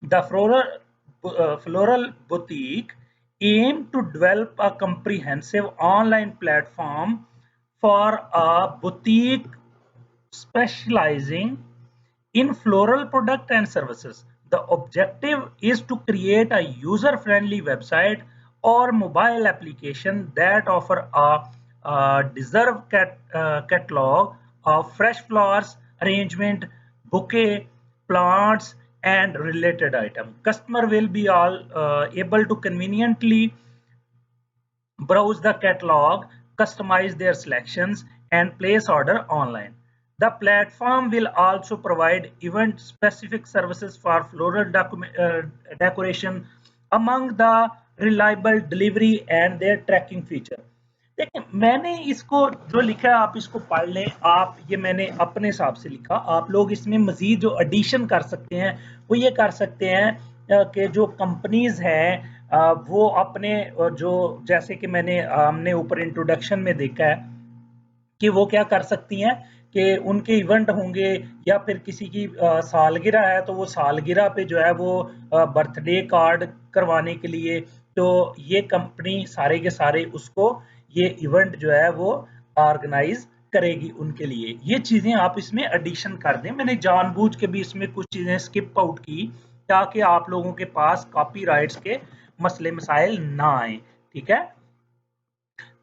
A: The Floral Boutique aimed to develop a comprehensive online platform for a boutique specializing in floral product and services. The objective is to create a user-friendly website or mobile application that offer a deserved catalog of fresh flowers, arrangement, bouquet, plants, and related items. Customer will be able to conveniently browse the catalog, customize their selections, and place order online. The platform will also provide event-specific services for floral decoration, among the reliable delivery and their tracking feature. देखिए, मैंने इसको जो लिखा है आप इसको पढ़ लें। आप ये मैंने अपने हिसाब से लिखा, आप लोग इसमें मजीद जो एडिशन कर सकते हैं वो ये कर सकते हैं कि जो कंपनीज हैं वो अपने जो, जैसे कि हमने ऊपर इंट्रोडक्शन में देखा है कि वो क्या कर सकती हैं कि उनके इवेंट होंगे या फिर किसी की सालगिरह है तो वो सालगिरह पे जो है वो बर्थडे कार्ड करवाने के लिए, तो ये कंपनी सारे के सारे उसको ये इवेंट जो है वो ऑर्गेनाइज करेगी उनके लिए। ये चीजें आप इसमें एडिशन कर दें। मैंने जानबूझ के भी इसमें कुछ चीजें स्किप आउट की ताकि आप लोगों के पास कॉपीराइट्स के मसले मसाइल ना आए, ठीक है।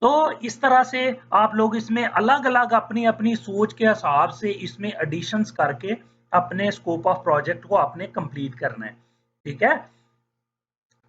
A: तो इस तरह से आप लोग इसमें अलग अलग अपनी अपनी सोच के हिसाब से इसमें एडिशंस करके अपने स्कोप ऑफ प्रोजेक्ट को आपने कंप्लीट करना है, ठीक है।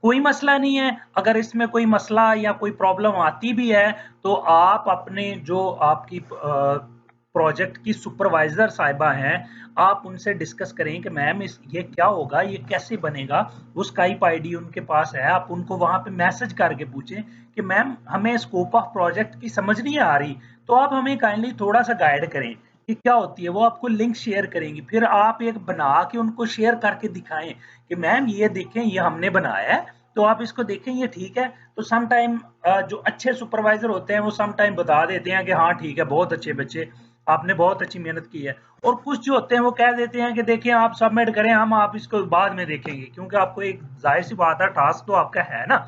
A: कोई मसला नहीं है, अगर इसमें कोई मसला या कोई प्रॉब्लम आती भी है तो आप अपने जो आपकी प्रोजेक्ट की सुपरवाइजर साहिबा हैं, आप उनसे डिस्कस करें कि मैम ये क्या होगा, ये कैसे बनेगा। वो स्काइप आईडी उनके पास है, आप उनको वहां पे मैसेज करके पूछें कि मैम हमें स्कोप ऑफ प्रोजेक्ट की समझ नहीं आ रही, तो आप हमें काइंडली थोड़ा सा गाइड करें कि क्या होती है। वो आपको लिंक शेयर करेंगी, फिर आप एक बना के उनको शेयर करके दिखाएं कि मैम ये देखें, ये हमने बनाया है, तो आप इसको देखें, ये ठीक है। तो सम टाइम जो अच्छे सुपरवाइजर होते हैं वो सम टाइम बता देते हैं कि हाँ ठीक है, बहुत अच्छे बच्चे, आपने बहुत अच्छी मेहनत की है। और कुछ जो होते हैं वो कह देते हैं कि देखिए आप सबमिट करें, हम आप इसको बाद में देखेंगे, क्योंकि आपको एक जाहिर सी बात है टास्क तो आपका है ना,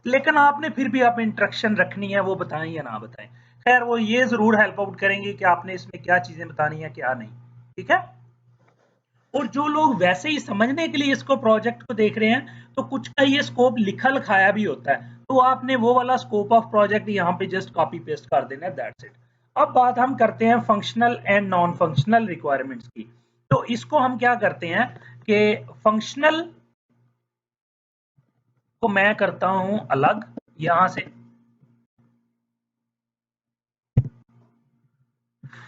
A: लेकिन आपने फिर भी आप इंस्ट्रक्शन रखनी है, वो बताएं या ना बताएं। खैर वो ये जरूर हेल्प आउट करेंगे कि आपने इसमें क्या चीजें बतानी है क्या नहीं, ठीक है। और जो लोग वैसे ही समझने के लिए इसको प्रोजेक्ट को देख रहे हैं, तो कुछ का ये स्कोप लिखा लिखाया भी होता है, तो आपने वो वाला स्कोप ऑफ प्रोजेक्ट यहाँ पे जस्ट कॉपी पेस्ट कर देना है, दैट्स इट। अब बात हम करते हैं functional and non functional requirements की। तो इसको हम क्या करते हैं कि फंक्शनल इसको मैं करता हूं अलग यहां से,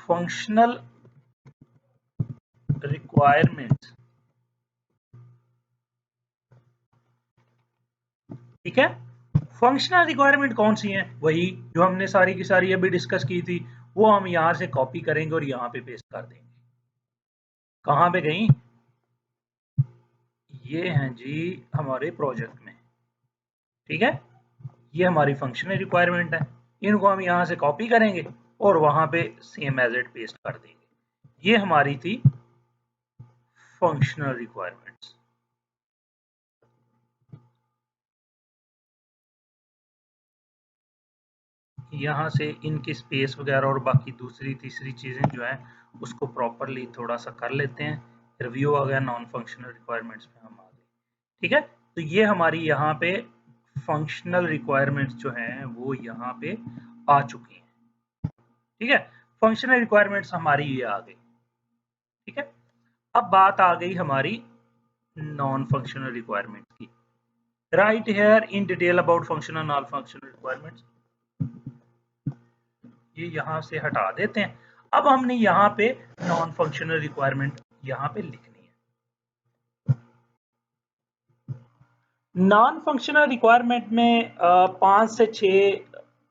A: फंक्शनल रिक्वायरमेंट्स, ठीक है। फंक्शनल रिक्वायरमेंट कौन सी हैं? वही जो हमने सारी की सारी अभी डिस्कस की थी, वो हम यहां से कॉपी करेंगे और यहां पे पेस्ट कर देंगे। कहां पे गई? ये हैं जी हमारे प्रोजेक्ट में, ठीक है। ये हमारी फंक्शनल रिक्वायरमेंट है, इनको हम यहां से कॉपी करेंगे और वहां पे सेम एज इट पेस्ट कर देंगे। ये हमारी थी फंक्शनल रिक्वायरमेंट्स। यहाँ से इनकी स्पेस वगैरह और बाकी दूसरी तीसरी चीज़ें जो है उसको प्रॉपरली थोड़ा सा कर लेते हैं। रिव्यू आ गया, नॉन फंक्शनल रिक्वायरमेंट्स में हम आ गए, ठीक है। तो ये हमारी यहाँ पे फंक्शनल रिक्वायरमेंट्स जो हैं वो यहाँ पे आ चुकी हैं, ठीक है। फंक्शनल रिक्वायरमेंट्स हमारी ये आ गई, ठीक है। अब बात आ गई हमारी नॉन फंक्शनल रिक्वायरमेंट्स की। Right here in detail about functional non functional requirements, ये यहाँ से हटा देते हैं। अब हमने यहाँ पे नॉन फंक्शनल रिक्वायरमेंट यहाँ पे लिखनी है। नॉन फंक्शनल रिक्वायरमेंट में 5 से 6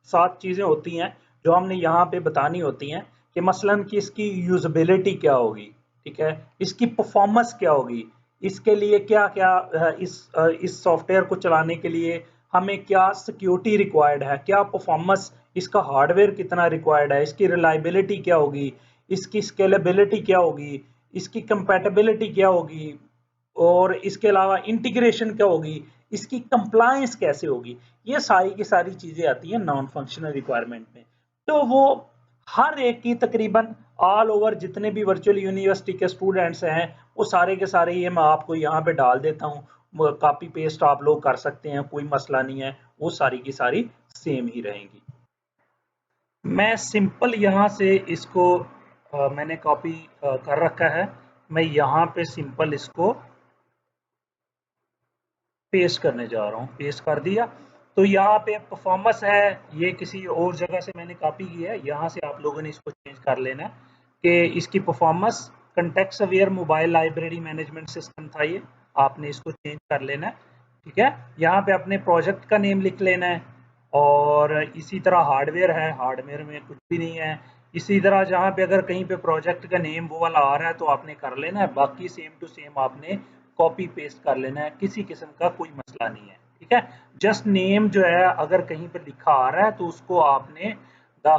A: 7 चीजें होती हैं जो हमने यहाँ पे बतानी होती हैं कि मसलन कि इसकी यूजेबिलिटी क्या होगी, ठीक है, इसकी परफॉर्मेंस क्या होगी, इसके लिए क्या क्या इस सॉफ्टवेयर को चलाने के लिए हमें क्या सिक्योरिटी रिक्वायर्ड है, क्या परफॉर्मेंस, इसका हार्डवेयर कितना रिक्वायर्ड है, इसकी रिलायबिलिटी क्या होगी, इसकी स्केलेबिलिटी क्या होगी, इसकी कंपैटिबिलिटी क्या होगी, और इसके अलावा इंटीग्रेशन क्या होगी, इसकी कंप्लायंस कैसे होगी। ये सारी की सारी चीजें आती हैं नॉन फंक्शनल रिक्वायरमेंट में। तो वो हर एक की तकरीबन ऑल ओवर जितने भी वर्चुअल यूनिवर्सिटी के स्टूडेंट्स हैं वो सारे के सारे ये मैं आपको यहाँ पे डाल देता हूँ, कॉपी पेस्ट आप लोग कर सकते हैं, कोई मसला नहीं है, वो सारी की सारी सेम ही रहेंगी। मैं सिंपल यहाँ से इसको मैंने कॉपी कर रखा है, मैं यहाँ पे सिंपल इसको पेस्ट करने जा रहा हूँ, पेस्ट कर दिया। तो यहाँ पे परफॉर्मेंस है, ये किसी और जगह से मैंने कॉपी की है, यहाँ से आप लोगों ने इसको चेंज कर लेना है कि इसकी performance context aware mobile library management system था, ये आपने इसको चेंज कर लेना है, ठीक है। यहाँ पे अपने प्रोजेक्ट का नेम लिख लेना है और इसी तरह हार्डवेयर है, हार्डवेयर में कुछ भी नहीं है। इसी तरह जहाँ पे अगर कहीं पे प्रोजेक्ट का नेम वो वाला आ रहा है तो आपने कर लेना है, बाकी सेम टू सेम आपने कॉपी पेस्ट कर लेना है, किसी किस्म का कोई मसला नहीं है, ठीक है। जस्ट नेम जो है अगर कहीं पे लिखा आ रहा है तो उसको आपने द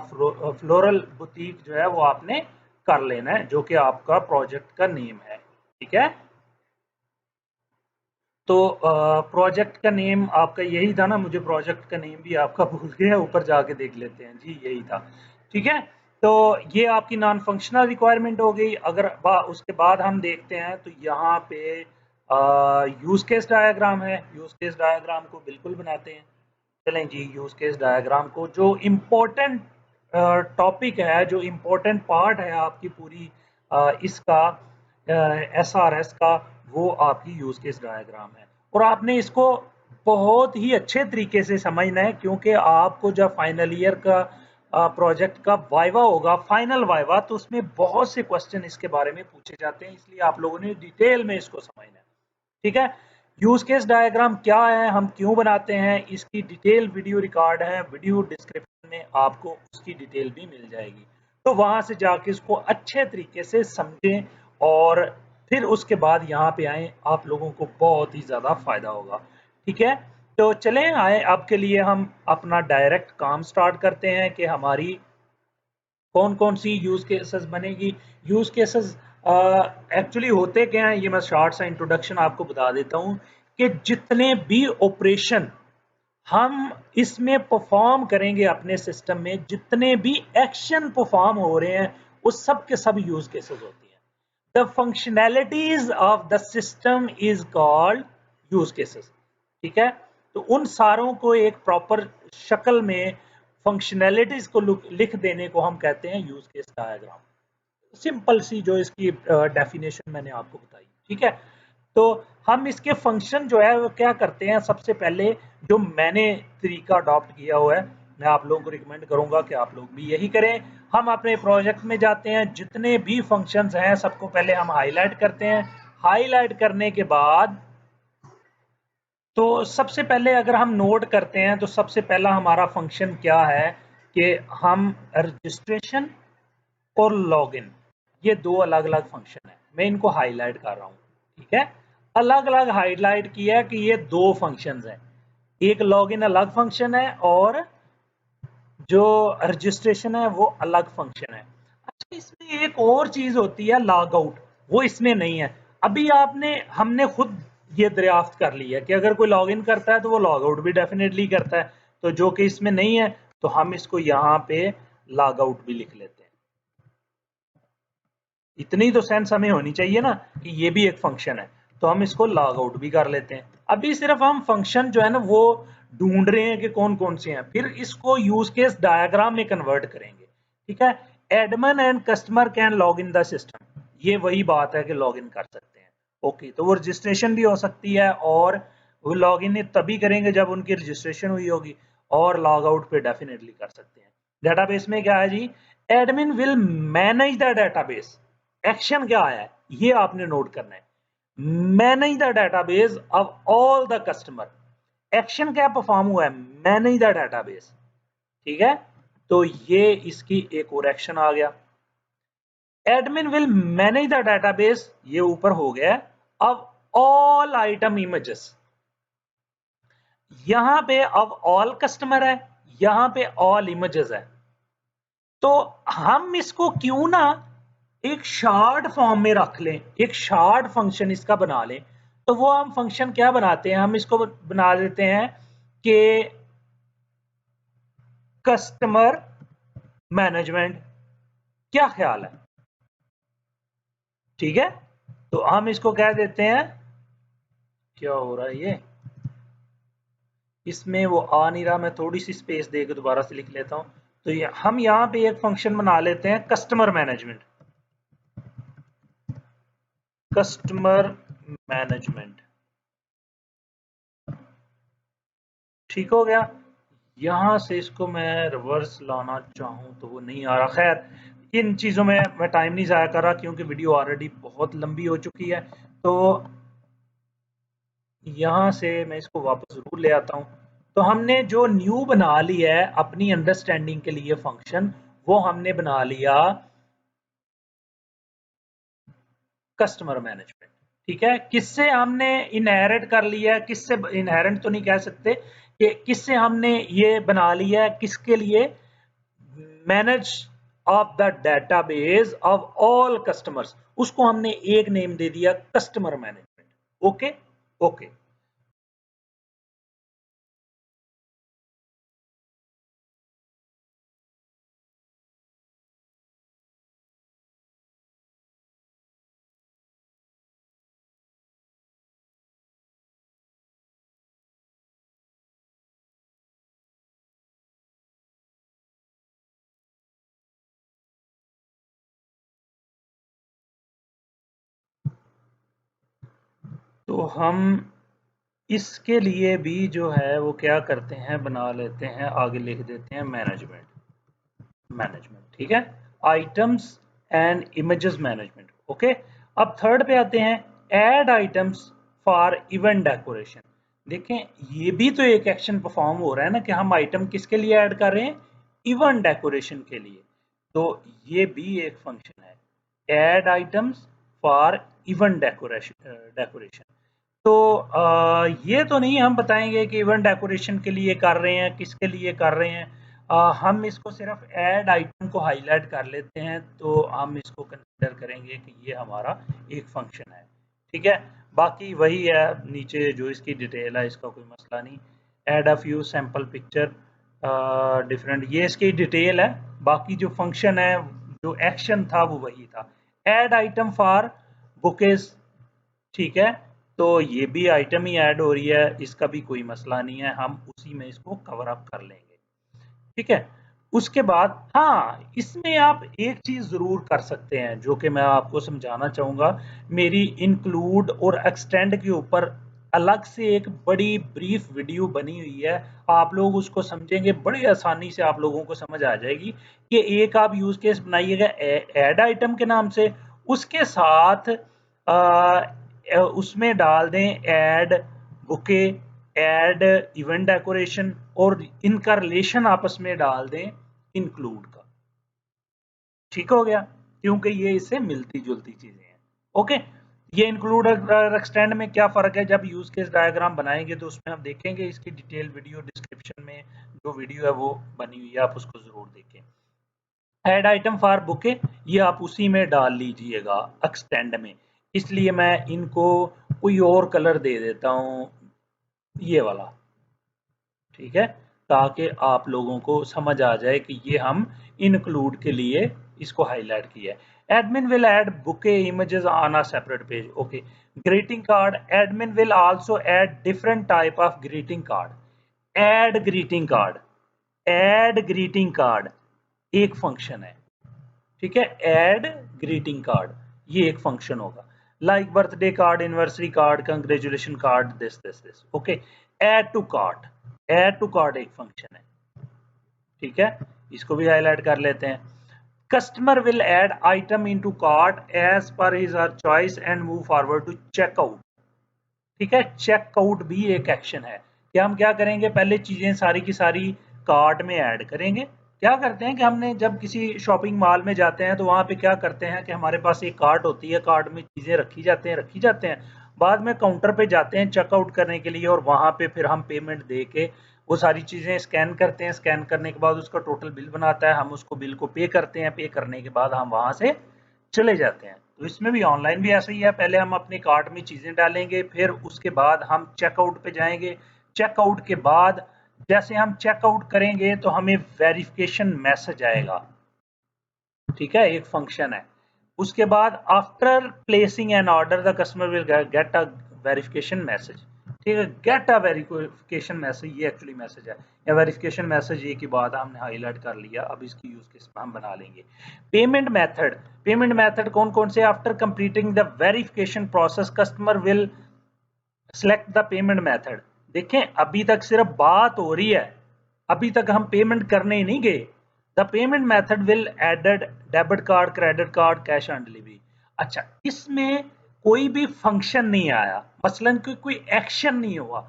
A: फ्लोरल बुटीक जो है वो आपने कर लेना है, जो कि आपका प्रोजेक्ट का नेम है, ठीक है। तो प्रोजेक्ट का नेम आपका यही था ना, मुझे प्रोजेक्ट का नेम भी आपका भूल गया, ऊपर जाके देख लेते हैं जी, यही था, ठीक है। तो ये आपकी नॉन फंक्शनल रिक्वायरमेंट हो गई। अगर उसके बाद हम देखते हैं तो यहाँ पे यूज केस डायग्राम है, यूज केस डायग्राम को बिल्कुल बनाते हैं। चलें जी, यूज केस डायग्राम को, जो इम्पोर्टेंट टॉपिक है, जो इम्पोर्टेंट पार्ट है आपकी पूरी इसका एसआरएस का, वो आपकी यूज केस डायग्राम है। और आपने इसको बहुत ही अच्छे तरीके से समझना है, क्योंकि आपको जब फाइनल ईयर का प्रोजेक्ट का वाइवा होगा, फाइनल वाइवा, तो उसमें बहुत से क्वेश्चन इसके बारे में पूछे जाते हैं, इसलिए आप लोगों ने डिटेल में इसको समझना है, ठीक है। यूज केस डायग्राम क्या है, हम क्यों बनाते हैं, इसकी डिटेल वीडियो रिकॉर्ड है, वीडियो डिस्क्रिप्शन में आपको उसकी डिटेल भी मिल जाएगी, तो वहां से जाके इसको अच्छे तरीके से समझें और फिर उसके बाद यहाँ पे आए, आप लोगों को बहुत ही ज्यादा फायदा होगा, ठीक है। तो चलें आए, आपके लिए हम अपना डायरेक्ट काम स्टार्ट करते हैं कि हमारी कौन कौन सी यूज केसेस बनेगी। यूज केसेस एक्चुअली होते क्या हैं, ये मैं शॉर्ट सा इंट्रोडक्शन आपको बता देता हूँ कि जितने भी ऑपरेशन हम इसमें परफॉर्म करेंगे अपने सिस्टम में, जितने भी एक्शन परफॉर्म हो रहे हैं, वो सब के सब यूज केसेस होती हैं। The functionalities of the system is called use cases, ठीक है। तो उन सारों को एक प्रॉपर शक्ल में फंक्शनैलिटीज को लिख देने को हम कहते हैं यूज केस डायग्राम। सिंपल सी जो इसकी डेफिनेशन मैंने आपको बताई, ठीक है। तो हम इसके फंक्शन जो है वो क्या करते हैं, सबसे पहले जो मैंने तरीका अडॉप्ट किया हुआ है, मैं आप लोगों को रिकमेंड करूंगा कि आप लोग भी यही करें। हम अपने प्रोजेक्ट में जाते हैं, जितने भी फंक्शंस हैं सबको पहले हम हाईलाइट करते हैं। हाईलाइट करने के बाद तो सबसे पहले अगर हम नोट करते हैं तो सबसे पहला हमारा फंक्शन क्या है कि हम रजिस्ट्रेशन और लॉगिन, ये दो अलग अलग फंक्शन है, मैं इनको हाईलाइट कर रहा हूँ। ठीक है, अलग अलग हाईलाइट किया है कि ये दो फंक्शंस हैं, एक लॉगिन अलग फंक्शन है और जो रजिस्ट्रेशन है वो अलग फंक्शन है। अच्छा, इसमें एक और चीज होती है लॉग आउट, वो इसमें नहीं है। अभी हमने खुद ये दरियाफ्त कर ली है कि अगर कोई लॉगिन करता है तो वो लॉग आउट भी डेफिनेटली करता है, तो जो कि इसमें नहीं है तो हम इसको यहाँ पे लॉग आउट भी लिख लेते हैं। इतनी तो सेंस हमें होनी चाहिए ना कि ये भी एक फंक्शन है, तो हम इसको लॉग आउट भी कर लेते हैं। अभी सिर्फ हम फंक्शन जो है ना वो ढूंढ रहे हैं कि कौन कौन से हैं, फिर इसको यूज केस डायग्राम में कन्वर्ट करेंगे। ठीक है, admin and customer can log in the system, ये वही बात है कि लॉग इन कर सकते हैं। ओके, तो वो रजिस्ट्रेशन भी हो सकती है और वो लॉग इन तभी करेंगे जब उनकी रजिस्ट्रेशन हुई होगी, और लॉग आउट पे डेफिनेटली कर सकते हैं। डेटाबेस में क्या है जी, admin will manage the database. Action क्या आया है ये आपने नोट करना है, manage the database of all the customer. Action क्या परफॉर्म हुआ है, मैनेज द डेटाबेस। ठीक है, तो ये इसकी एक और एक्शन आ गया। Admin will manage the database, ये ऊपर हो गया, अब ऑल आइटम इमेजेस, यहां पे अब ऑल कस्टमर है, यहां पे ऑल इमेजेस है। तो हम इसको क्यों ना एक शार्ट फॉर्म में रख लें, एक शार्ट फंक्शन इसका बना लें। तो वो हम फंक्शन क्या बनाते हैं, हम इसको बना देते हैं कि कस्टमर मैनेजमेंट। क्या ख्याल है, ठीक है, तो हम इसको कह देते हैं, क्या हो रहा है ये, इसमें वो आ नहीं रहा, मैं थोड़ी सी स्पेस देकर दोबारा से लिख लेता हूं। तो हम यहां पे एक फंक्शन बना लेते हैं कस्टमर मैनेजमेंट, कस्टमर मैनेजमेंट। ठीक हो गया। यहां से इसको मैं रिवर्स लाना चाहूं तो वो नहीं आ रहा। खैर, इन चीजों में मैं टाइम नहीं जाया कर रहा क्योंकि वीडियो ऑलरेडी बहुत लंबी हो चुकी है। तो यहां से मैं इसको वापस जरूर ले आता हूं। तो हमने जो न्यू बना लिया है अपनी अंडरस्टैंडिंग के लिए फंक्शन, वो हमने बना लिया कस्टमर मैनेजमेंट। ठीक है, किससे हमने इनहेरिट कर लिया है, किससे इनहेरिट तो नहीं कह सकते, कि किससे हमने ये बना लिया है, किसके लिए, manage of the database of all customers, उसको हमने एक नेम दे दिया कस्टमर मैनेजमेंट। ओके ओके, तो हम इसके लिए भी जो है वो क्या करते हैं, बना लेते हैं, आगे लिख देते हैं मैनेजमेंट, मैनेजमेंट। ठीक है, items and images management. Okay, अब थर्ड पे आते हैं, add items for event decoration. देखें, ये भी तो एक एक्शन परफॉर्म हो रहा है ना कि हम आइटम किसके लिए ऐड कर रहे हैं, इवेंट डेकोरेशन के लिए। तो ये भी एक फंक्शन है, add items for event decoration. तो ये तो नहीं हम बताएंगे कि इवेंट डेकोरेशन के लिए कर रहे हैं, किसके लिए कर रहे हैं। हम इसको सिर्फ ऐड आइटम को हाईलाइट कर लेते हैं, तो हम इसको कंसीडर करेंगे कि ये हमारा एक फंक्शन है। ठीक है, बाकी वही है, नीचे जो इसकी डिटेल है इसका कोई मसला नहीं। Add a few sample picture different, ये इसकी डिटेल है। बाकी जो फंक्शन है, जो एक्शन था वो वही था, ऐड आइटम फॉर बुकेज। ठीक है, तो ये भी आइटम ही ऐड हो रही है, इसका भी कोई मसला नहीं है, हम उसी में इसको कवर अप कर लेंगे। ठीक है, उसके बाद हाँ, इसमें आप एक चीज जरूर कर सकते हैं जो कि मैं आपको समझाना चाहूंगा। मेरी इंक्लूड और एक्सटेंड के ऊपर अलग से एक बड़ी ब्रीफ वीडियो बनी हुई है, आप लोग उसको समझेंगे बड़ी आसानी से, आप लोगों को समझ आ जाएगी कि एक आप यूज केस बनाइएगा ऐड आइटम के नाम से, उसके साथ उसमें डाल दें add bouquet, add event decoration, और इनका रिलेशन आपस में डाल दें इंक्लूड का। ठीक हो गया, क्योंकि ये इससे मिलती जुलती चीजें हैं। ओके, ये इंक्लूड और एक्सटेंड में क्या फर्क है, जब यूज केस डायग्राम बनाएंगे तो उसमें हम देखेंगे, इसकी डिटेल वीडियो डिस्क्रिप्शन में जो वीडियो है वो बनी हुई है, आप उसको जरूर देखें। ऐड आइटम फॉर बुके, ये आप उसी में डाल लीजिएगा एक्सटेंड में, इसलिए मैं इनको कोई और कलर दे देता हूं, ये वाला, ठीक है, ताकि आप लोगों को समझ आ जाए कि ये हम इंक्लूड के लिए इसको हाईलाइट किया है। Admin will add bouquet images on a separate page. Okay, greeting card, admin will also add different type of greeting card. Add greeting card, add greeting card एक फंक्शन है, ठीक है, ऐड ग्रीटिंग कार्ड ये एक function होगा, like birthday card, anniversary card, congratulation card, this. Okay, add to cart, add to cart एक function है, ठीक है, इसको भी हाईलाइट कर लेते हैं। Customer will add item into cart as per his her choice and move forward to checkout. ठीक है, चेकआउट भी एक एक्शन है कि हम क्या करेंगे, पहले चीजें सारी की सारी कार्ट में ऐड करेंगे। क्या करते हैं कि हमने जब किसी शॉपिंग मॉल में जाते हैं तो वहां पे क्या करते हैं कि हमारे पास एक कार्ट होती है, कार्ट में चीजें रखी जाते हैं, बाद में काउंटर पे जाते हैं चेकआउट करने के लिए, और वहां पे फिर हम पेमेंट दे के वो सारी चीजें स्कैन करते हैं, स्कैन करने के बाद उसका टोटल बिल बनाता है, हम उसको बिल को पे करते हैं, पे करने के बाद हम वहां से चले जाते हैं। तो इसमें भी ऑनलाइन भी ऐसा ही है, पहले हम अपने कार्ट में चीजें डालेंगे, फिर उसके बाद हम चेकआउट पे जाएंगे, चेकआउट के बाद जैसे हम चेकआउट करेंगे तो हमें वेरिफिकेशन मैसेज आएगा, ठीक है, एक फंक्शन है। उसके बाद after placing an order the customer will get a verification message, ठीक है, गेट अ वेरिफिकेशन मैसेज ये एक्चुअली मैसेज है, या वेरिफिकेशन मैसेज ये की बात हमने हाईलाइट कर लिया, अब इसकी यूज केस हम बना लेंगे। पेमेंट मेथड, पेमेंट मेथड कौन कौन से, after completing the verification process customer will select the payment method. देखें अभी तक सिर्फ बात हो रही है, अभी तक हम पेमेंट करने ही नहीं गए। The payment method will added debit card, credit card, cash on delivery. अच्छा, इसमें कोई भी फंक्शन नहीं आया, मसलन कोई एक्शन नहीं हुआ,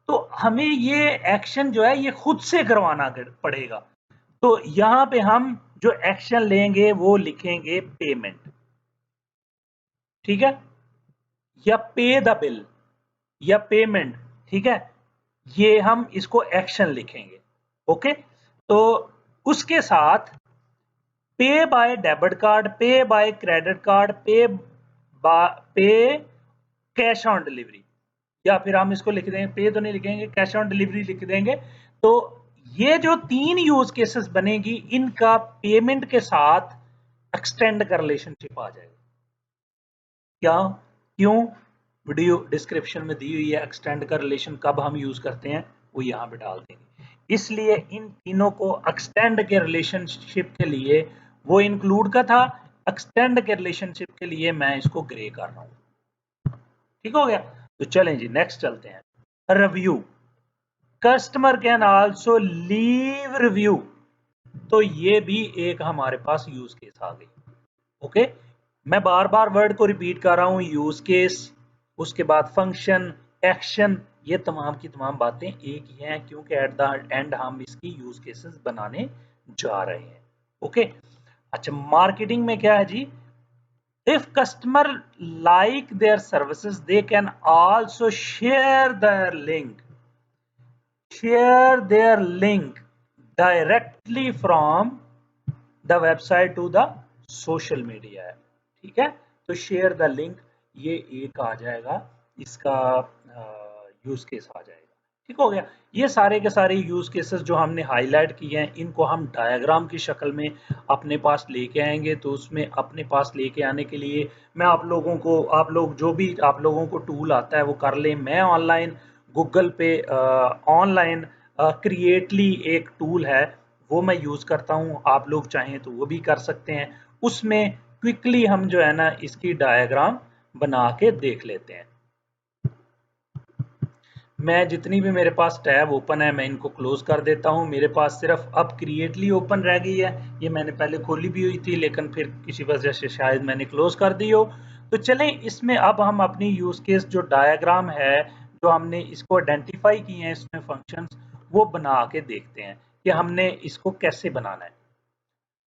A: तो हमें ये एक्शन जो है ये खुद से करवाना पड़ेगा। तो यहां पे हम जो एक्शन लेंगे वो लिखेंगे पेमेंट, ठीक है, या पे द बिल, या पेमेंट, ठीक है, ये हम इसको एक्शन लिखेंगे। ओके, तो उसके साथ पे बाय डेबिट कार्ड, पे बाय क्रेडिट कार्ड, पे कैश ऑन डिलीवरी, या फिर हम इसको लिख देंगे, पे तो नहीं लिखेंगे, कैश ऑन डिलीवरी लिख देंगे। तो ये जो तीन यूज केसेस बनेगी, इनका पेमेंट के साथ एक्सटेंड का रिलेशनशिप आ जाएगा। क्या, क्यों, वीडियो डिस्क्रिप्शन में दी हुई है, एक्सटेंड का रिलेशन कब हम यूज करते हैं वो यहाँ पे डाल देंगे, इसलिए इन तीनों को एक्सटेंड के रिलेशनशिप के लिए, वो इंक्लूड का था, एक्सटेंड के रिलेशनशिप के लिए मैं इसको ग्रे कर रहा हूं। ठीक हो गया, तो चलें जी नेक्स्ट चलते हैं। Review, customer can also leave review, तो ये भी एक हमारे पास यूज केस आ गई। ओके, मैं बार बार वर्ड को रिपीट कर रहा हूं, यूज केस, उसके बाद फंक्शन, एक्शन, ये तमाम की तमाम बातें एक ही हैं, क्योंकि एट द एंड हम इसकी यूज केसेस बनाने जा रहे हैं। ओके, अच्छा, मार्केटिंग में क्या है जी, if customer like their services they can also share their link directly from the website to the social media है, ठीक है, तो शेयर द लिंक ये एक आ जाएगा, इसका यूज केस आ जाएगा। ठीक हो गया, ये सारे के सारे यूज केसेस जो हमने हाईलाइट किए हैं, इनको हम डायग्राम की शक्ल में अपने पास लेके आएंगे। तो उसमें अपने पास लेके आने के लिए मैं आप लोगों को, आप लोग जो भी आप लोगों को टूल आता है वो कर लें। मैं ऑनलाइन गूगल पे ऑनलाइन क्रिएटली एक टूल है, वो मैं यूज करता हूँ, आप लोग चाहें तो वो भी कर सकते हैं। उसमें क्विकली हम जो है ना इसकी डायग्राम बना के देख लेते हैं। मैं जितनी भी मेरे पास टैब ओपन है मैं इनको क्लोज कर देता हूँ। मेरे पास सिर्फ अब क्रिएटली ओपन रह गई है, ये मैंने पहले खोली भी हुई थी लेकिन फिर किसी वजह से शायद मैंने क्लोज कर दी हो। तो चलें इसमें अब हम अपनी यूज केस जो डायग्राम है, जो हमने इसको आइडेंटिफाई किए हैं इसमें फंक्शंस, वो बना के देखते हैं कि हमने इसको कैसे बनाना है।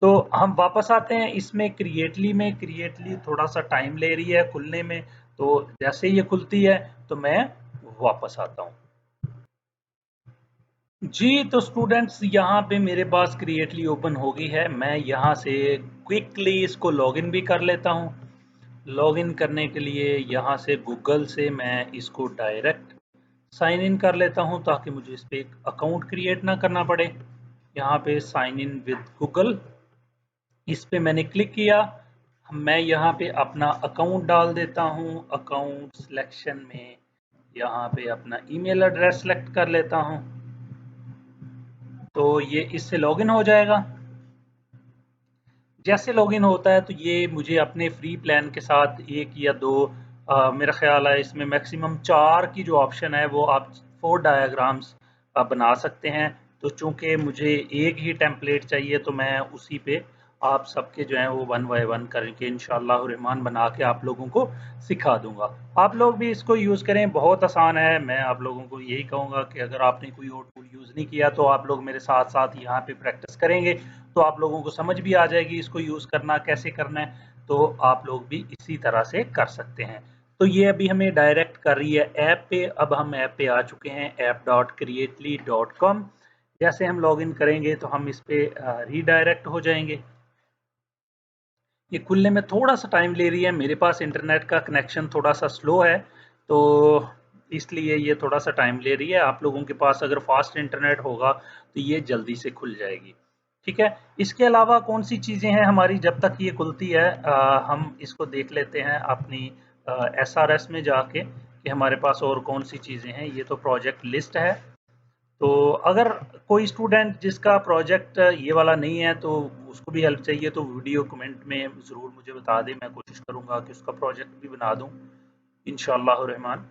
A: तो हम वापस आते हैं इसमें क्रिएटली में। क्रिएटली थोड़ा सा टाइम ले रही है खुलने में, तो जैसे ये खुलती है तो मैं वापस आता हूँ। जी, तो स्टूडेंट्स यहाँ पे मेरे पास क्रिएटली ओपन हो गई है। मैं यहाँ से क्विकली इसको लॉगिन भी कर लेता हूँ। लॉगिन करने के लिए यहाँ से गूगल से मैं इसको डायरेक्ट साइन इन कर लेता हूँ ताकि मुझे इस पर एक अकाउंट क्रिएट ना करना पड़े। यहाँ पे साइन इन विद गूगल, इस पे मैंने क्लिक किया। मैं यहाँ पे अपना अकाउंट डाल देता हूँ। अकाउंट सिलेक्शन में यहाँ पे अपना ईमेल एड्रेस सेलेक्ट कर लेता हूँ, तो ये इससे लॉगिन हो जाएगा। जैसे लॉगिन होता है तो ये मुझे अपने फ्री प्लान के साथ एक या दो मेरा ख्याल है इसमें मैक्सिमम 4 की जो ऑप्शन है वो आप 4 डायग्राम्स बना सकते हैं। तो चूंकि मुझे एक ही टेम्पलेट चाहिए तो मैं उसी पे आप सबके जो हैं वो 1 बाय 1 करके इंशाअल्लाह रहमान बना के आप लोगों को सिखा दूंगा। आप लोग भी इसको यूज़ करें, बहुत आसान है। मैं आप लोगों को यही कहूँगा कि अगर आपने कोई और टूल यूज़ नहीं किया तो आप लोग मेरे साथ साथ यहाँ पे प्रैक्टिस करेंगे तो आप लोगों को समझ भी आ जाएगी इसको यूज़ करना कैसे करना है, तो आप लोग भी इसी तरह से कर सकते हैं। तो ये अभी हमें डायरेक्ट कर रही है ऐप पे। अब हम ऐप पे आ चुके हैं app.creately.com। जैसे हम लॉगिन करेंगे तो हम इस पे रीडायरेक्ट हो जाएंगे। ये खुलने में थोड़ा सा टाइम ले रही है, मेरे पास इंटरनेट का कनेक्शन थोड़ा सा स्लो है तो इसलिए ये थोड़ा सा टाइम ले रही है। आप लोगों के पास अगर फास्ट इंटरनेट होगा तो ये जल्दी से खुल जाएगी। ठीक है, इसके अलावा कौन सी चीज़ें हैं हमारी जब तक ये खुलती है, हम इसको देख लेते हैं अपनी SRS में जाके कि हमारे पास और कौन सी चीज़ें हैं। ये तो प्रोजेक्ट लिस्ट है। तो अगर कोई स्टूडेंट जिसका प्रोजेक्ट ये वाला नहीं है तो उसको भी हेल्प चाहिए तो वीडियो कमेंट में ज़रूर मुझे बता दें, मैं कोशिश करूँगा कि उसका प्रोजेक्ट भी बना दूँ इंशाअल्लाह रहमान।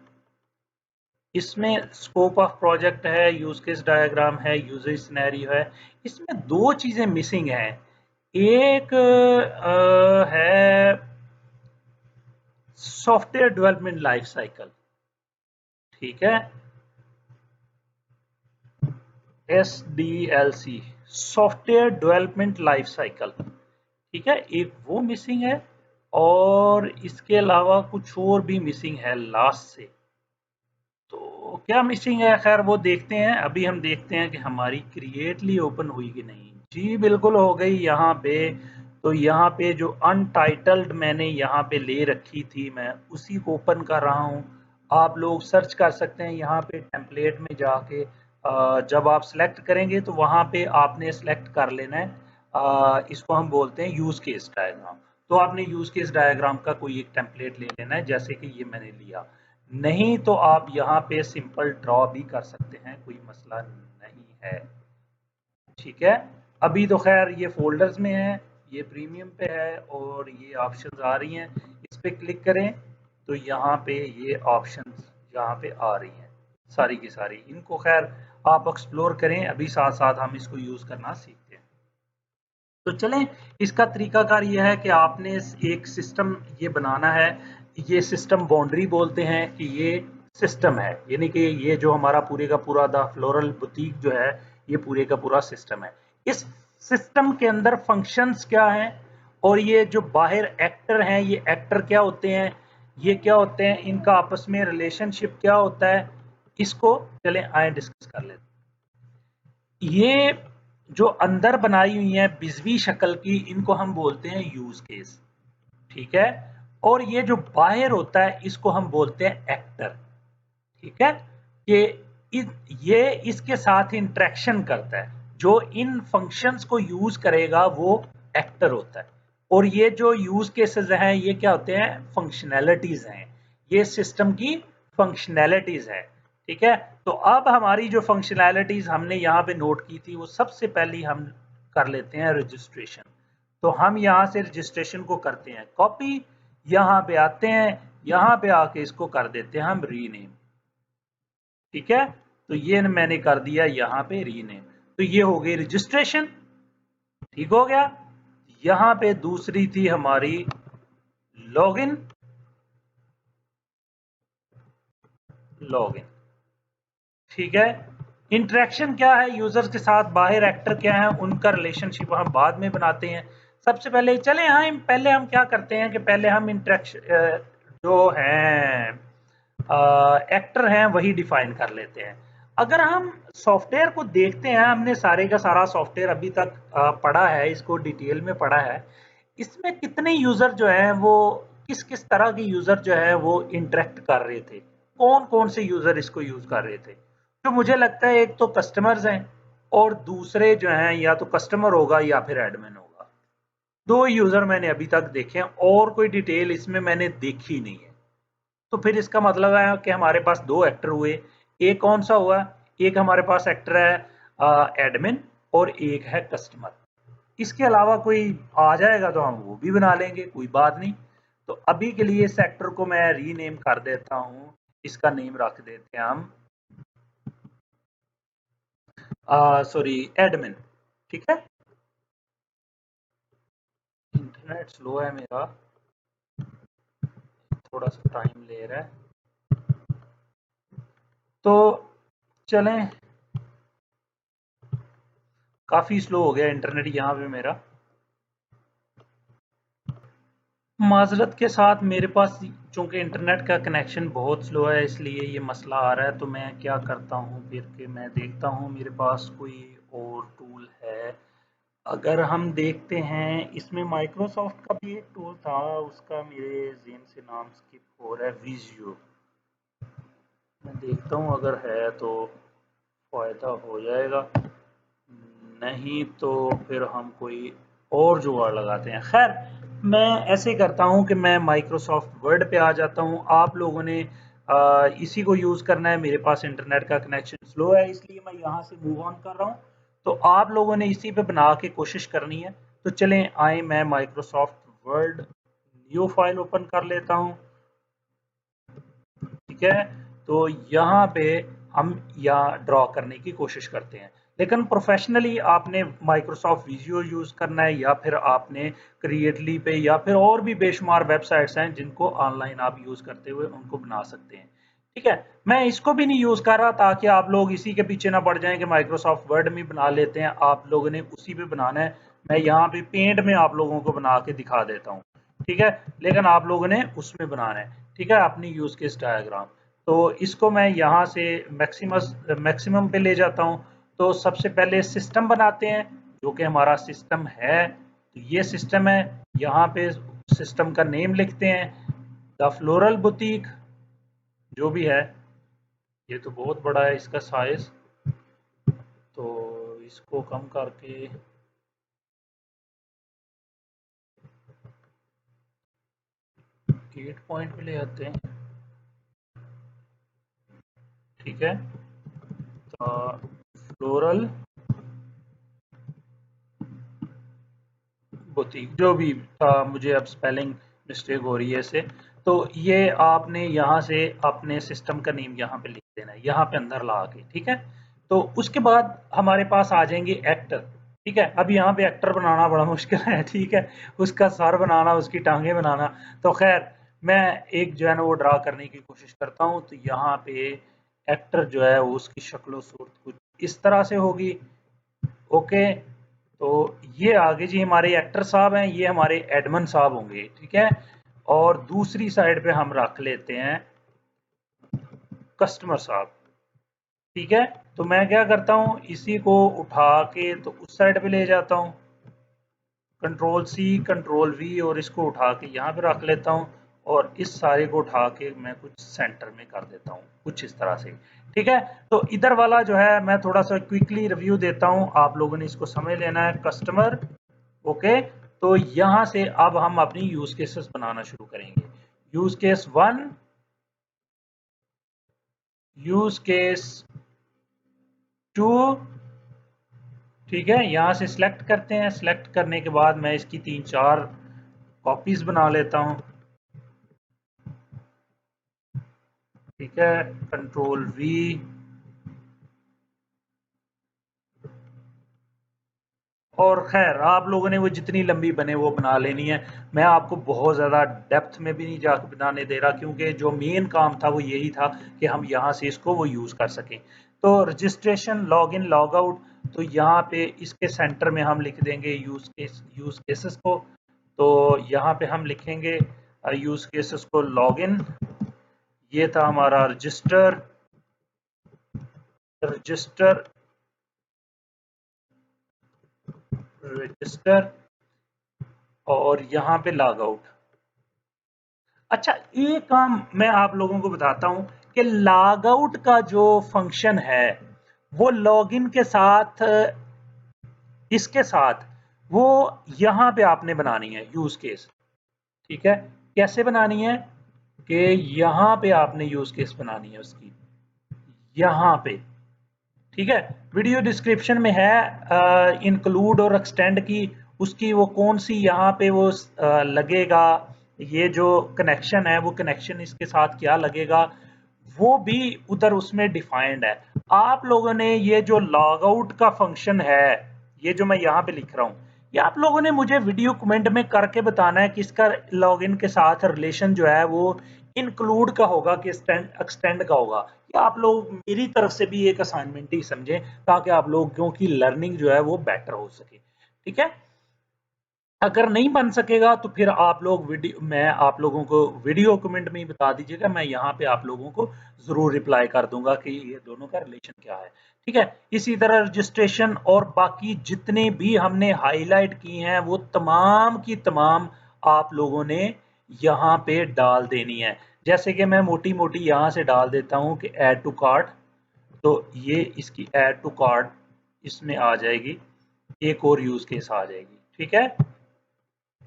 A: इसमें स्कोप ऑफ प्रोजेक्ट है, यूज केस डायग्राम है, यूजर सिनेरियो है। इसमें दो चीज़ें मिसिंग हैं। एक है सॉफ्टवेयर डेवलपमेंट लाइफ साइकिल, ठीक है, SDLC, software development life cycle, ठीक है, एक वो मिसिंग है और इसके अलावा कुछ और भी मिसिंग है लास्ट से। तो क्या मिसिंग है, खैर वो देखते हैं। अभी हम देखते हैं कि हमारी क्रिएटली ओपन हुई कि नहीं। जी बिल्कुल हो गई यहाँ पे। तो यहाँ पे जो अनटाइटल्ड मैंने यहाँ पे ले रखी थी मैं उसी को ओपन कर रहा हूँ। आप लोग सर्च कर सकते हैं यहाँ पे टेम्पलेट में जाके। जब आप सिलेक्ट करेंगे तो वहाँ पे आपने सिलेक्ट कर लेना है, इसको हम बोलते हैं यूज केस डायग्राम। तो आपने यूज केस डायग्राम का कोई एक टेम्पलेट ले लेना है, जैसे कि ये मैंने लिया। नहीं तो आप यहाँ पे सिंपल ड्रॉ भी कर सकते हैं, कोई मसला नहीं है। ठीक है, अभी तो खैर ये फोल्डर्स में है, ये प्रीमियम पे है और ये ऑप्शंस आ रही हैं। इस पे क्लिक करें तो यहाँ पे ये ऑप्शंस यहाँ पे आ रही हैं सारी की सारी। इनको खैर आप एक्सप्लोर करें, अभी साथ साथ हम इसको यूज करना सीखते हैं। तो चलें, इसका तरीकाकार ये है कि आपने एक सिस्टम ये बनाना है। ये सिस्टम बाउंड्री बोलते हैं कि ये सिस्टम है, यानी कि ये जो हमारा पूरे का पूरा द फ्लोरल बुटीक जो है ये पूरे का पूरा सिस्टम है। इस सिस्टम के अंदर फंक्शंस क्या हैं और ये जो बाहर एक्टर हैं ये एक्टर क्या होते हैं, ये क्या होते हैं, इनका आपस में रिलेशनशिप क्या होता है, इसको चलें आए डिस्कस कर लेते हैं। ये जो अंदर बनाई हुई है बिजवी शक्ल की, इनको हम बोलते हैं यूज केस, ठीक है। और ये जो बाहर होता है इसको हम बोलते हैं एक्टर, ठीक है। कि ये इसके साथ इंटरेक्शन करता है, जो इन फंक्शंस को यूज करेगा वो एक्टर होता है। और ये जो यूज केसेस हैं ये क्या होते हैं, फंक्शनैलिटीज हैं, ये सिस्टम की फंक्शनैलिटीज हैं, ठीक है। तो अब हमारी जो फंक्शनैलिटीज हमने यहाँ पे नोट की थी वो सबसे पहले हम कर लेते हैं रजिस्ट्रेशन। तो हम यहाँ से रजिस्ट्रेशन को करते हैं कॉपी, यहाँ पे आते हैं, यहाँ पे आके इसको कर देते हैं हम रीनेम। ठीक है, तो ये मैंने कर दिया यहाँ पे रीनेम, तो ये हो गई रजिस्ट्रेशन। ठीक हो गया। यहाँ पे दूसरी थी हमारी लॉगिन। लॉगिन ठीक है। इंटरेक्शन क्या है यूजर्स के साथ, बाहर एक्टर क्या है, उनका रिलेशनशिप हम बाद में बनाते हैं। सबसे पहले चले हाँ, पहले हम क्या करते हैं कि पहले हम इंटरेक्शन जो हैं एक्टर हैं वही डिफाइन कर लेते हैं। अगर हम सॉफ्टवेयर को देखते हैं, हमने सारे का सारा सॉफ्टवेयर अभी तक पढ़ा है, इसको डिटेल में पढ़ा है। इसमें कितने यूजर जो है वो किस किस तरह के यूजर जो है वो इंटरेक्ट कर रहे थे, कौन कौन से यूजर इसको यूज कर रहे थे। तो मुझे लगता है एक तो कस्टमर्स हैं और दूसरे जो हैं या तो कस्टमर होगा या फिर एडमिन होगा। दो यूजर मैंने अभी तक देखे हैं और कोई डिटेल इसमें मैंने देखी नहीं है। तो फिर इसका मतलब है कि हमारे पास दो एक्टर हुए। एक कौन सा हुआ, एक हमारे पास एक्टर है एडमिन और एक है कस्टमर। इसके अलावा कोई आ जाएगा तो हम वो भी बना लेंगे, कोई बात नहीं। तो अभी के लिए इस एक्टर को मैं रीनेम कर देता हूँ, इसका नेम रख देते हैं हम सॉरी एडमिन। ठीक है। इंटरनेट स्लो है मेरा, थोड़ा सा टाइम ले रहा है। तो चलें, काफी स्लो हो गया इंटरनेट यहाँ पे मेरा, माजरत के साथ। मेरे पास चूंकि इंटरनेट का कनेक्शन बहुत स्लो है इसलिए ये मसला आ रहा है। तो मैं क्या करता हूँ फिर कि मैं देखता हूँ मेरे पास कोई और टूल है। अगर हम देखते हैं इसमें माइक्रोसॉफ्ट का भी एक टूल था, उसका मेरे ज़हन से नाम स्किप हो रहा है, विजुअल। मैं देखता हूँ अगर है तो फ़ायदा हो जाएगा, नहीं तो फिर हम कोई और जुगाड़ लगाते हैं। खैर, मैं ऐसे करता हूँ कि मैं माइक्रोसॉफ्ट वर्ड पे आ जाता हूँ। आप लोगों ने इसी को यूज़ करना है। मेरे पास इंटरनेट का कनेक्शन स्लो है इसलिए मैं यहाँ से मूव ऑन कर रहा हूँ। तो आप लोगों ने इसी पे बना के कोशिश करनी है। तो चलें आए, मैं Microsoft word new file open कर लेता हूँ। ठीक है। तो यहाँ पे हम यहाँ ड्रॉ करने की कोशिश करते हैं, लेकिन प्रोफेशनली आपने माइक्रोसॉफ्ट विजुअल यूज़ करना है या फिर आपने क्रिएटली पे या फिर और भी बेशुमार वेबसाइट्स हैं जिनको ऑनलाइन आप यूज़ करते हुए उनको बना सकते हैं। ठीक है। मैं इसको भी नहीं यूज़ कर रहा ताकि आप लोग इसी के पीछे ना पड़ जाएं कि माइक्रोसॉफ्ट वर्ड में बना लेते हैं, आप लोगों ने उसी पे बनाना है। मैं यहाँ पे पेंट में आप लोगों को बना के दिखा देता हूँ। ठीक है, लेकिन आप लोगों ने उसमें बनाना है। ठीक है, अपनी यूज़ केस डायग्राम। तो इसको मैं यहाँ से मैक्सिमम पे ले जाता हूँ। तो सबसे पहले सिस्टम बनाते हैं जो कि हमारा सिस्टम है। तो ये सिस्टम है, यहाँ पे सिस्टम का नेम लिखते हैं द फ्लोरल बुटीक जो भी है। ये तो बहुत बड़ा है इसका साइज, तो इसको कम करके 8 पॉइंट पे ले आते हैं। ठीक है, तो फ्लोरल बुटीक जो भी था, मुझे अब स्पेलिंग मिस्टेक हो रही है इसे। तो ये आपने यहाँ से अपने सिस्टम का नेम यहाँ पे लिख देना है, यहाँ पे अंदर ला के। ठीक है। तो उसके बाद हमारे पास आ जाएंगे एक्टर। ठीक है, अब यहाँ पे एक्टर बनाना बड़ा मुश्किल है। ठीक है, उसका सर बनाना, उसकी टांगे बनाना। तो खैर, मैं एक जो है ना वो ड्रा करने की कोशिश करता हूँ। तो यहाँ पे एक्टर जो है वो उसकी शक्ल सूरत कुछ इस तरह से होगी। ओके। तो ये आगे जी हमारे एक्टर साहब हैं, ये हमारे एडमन साहब होंगे। ठीक है। और दूसरी साइड पे हम रख लेते हैं कस्टमर साहब। ठीक है। तो मैं क्या करता हूँ, इसी को उठा के तो उस साइड पे ले जाता हूँ, कंट्रोल सी कंट्रोल वी, और इसको उठा के यहाँ पे रख लेता हूँ। और इस सारे को उठा के मैं कुछ सेंटर में कर देता हूँ, कुछ इस तरह से। ठीक है। तो इधर वाला जो है मैं थोड़ा सा क्विकली रिव्यू देता हूँ, आप लोगों ने इसको समझ लेना है। Customer, okay. तो यहाँ से अब हम अपनी यूज केसेस बनाना शुरू करेंगे। यूज केस 1, यूज केस 2, ठीक है, यहां से सिलेक्ट करते हैं। सिलेक्ट करने के बाद मैं इसकी 3-4 कॉपीज बना लेता हूं, ठीक है, कंट्रोल वी। और खैर आप लोगों ने वो जितनी लंबी बने वो बना लेनी है। मैं आपको बहुत ज़्यादा डेप्थ में भी नहीं जाकर बनाने दे रहा, क्योंकि जो मेन काम था वो यही था कि हम यहाँ से इसको वो यूज़ कर सकें। तो registration, log in, log out, तो यहाँ पे इसके सेंटर में हम लिख देंगे यूज़ केसेस को। तो यहाँ पे हम लिखेंगे यूज़ केसेस को लॉग इन। ये था हमारा रजिस्टर, रजिस्टर, रजिस्टर, और यहाँ पे लॉग आउट। अच्छा, एक काम मैं आप लोगों को बताता हूं कि लॉग आउट का जो फंक्शन है वो लॉगिन के साथ, इसके साथ वो यहां पे आपने बनानी है यूज केस, ठीक है। कैसे बनानी है कि यहां पे आपने यूज केस बनानी है उसकी, यहां पे, ठीक है। वीडियो डिस्क्रिप्शन में है इंक्लूड और एक्सटेंड की, उसकी वो कौन सी यहाँ पे वो लगेगा, ये जो कनेक्शन है वो कनेक्शन इसके साथ क्या लगेगा, वो भी उधर उसमें डिफाइंड है। आप लोगों ने ये जो लॉग आउट का फंक्शन है, ये जो मैं यहाँ पे लिख रहा हूँ, ये आप लोगों ने मुझे वीडियो कमेंट में करके बताना है कि इसका लॉगिन के साथ रिलेशन जो है वो इंक्लूड का होगा कि एक्सटेंड का होगा। या आप लोग मेरी तरफ से भी एक असाइनमेंट ही समझें, ताकि आप लोगों की लर्निंग जो है वो बेटर हो सके, ठीक है। अगर नहीं बन सकेगा तो फिर आप लोग वीडियो, मैं आप लोगों को वीडियो कमेंट में ही बता दीजिएगा, मैं यहाँ पे आप लोगों को जरूर रिप्लाई कर दूंगा कि ये दोनों का रिलेशन क्या है, ठीक है। इसी तरह रजिस्ट्रेशन और बाकी जितने भी हमने हाईलाइट किए हैं वो तमाम की तमाम आप लोगों ने यहाँ पे डाल देनी है। जैसे कि मैं मोटी मोटी यहाँ से डाल देता हूँ कि ऐड टू कार्ट, तो ये इसकी ऐड टू कार्ट इसमें आ जाएगी, एक और यूज केस आ जाएगी, ठीक है।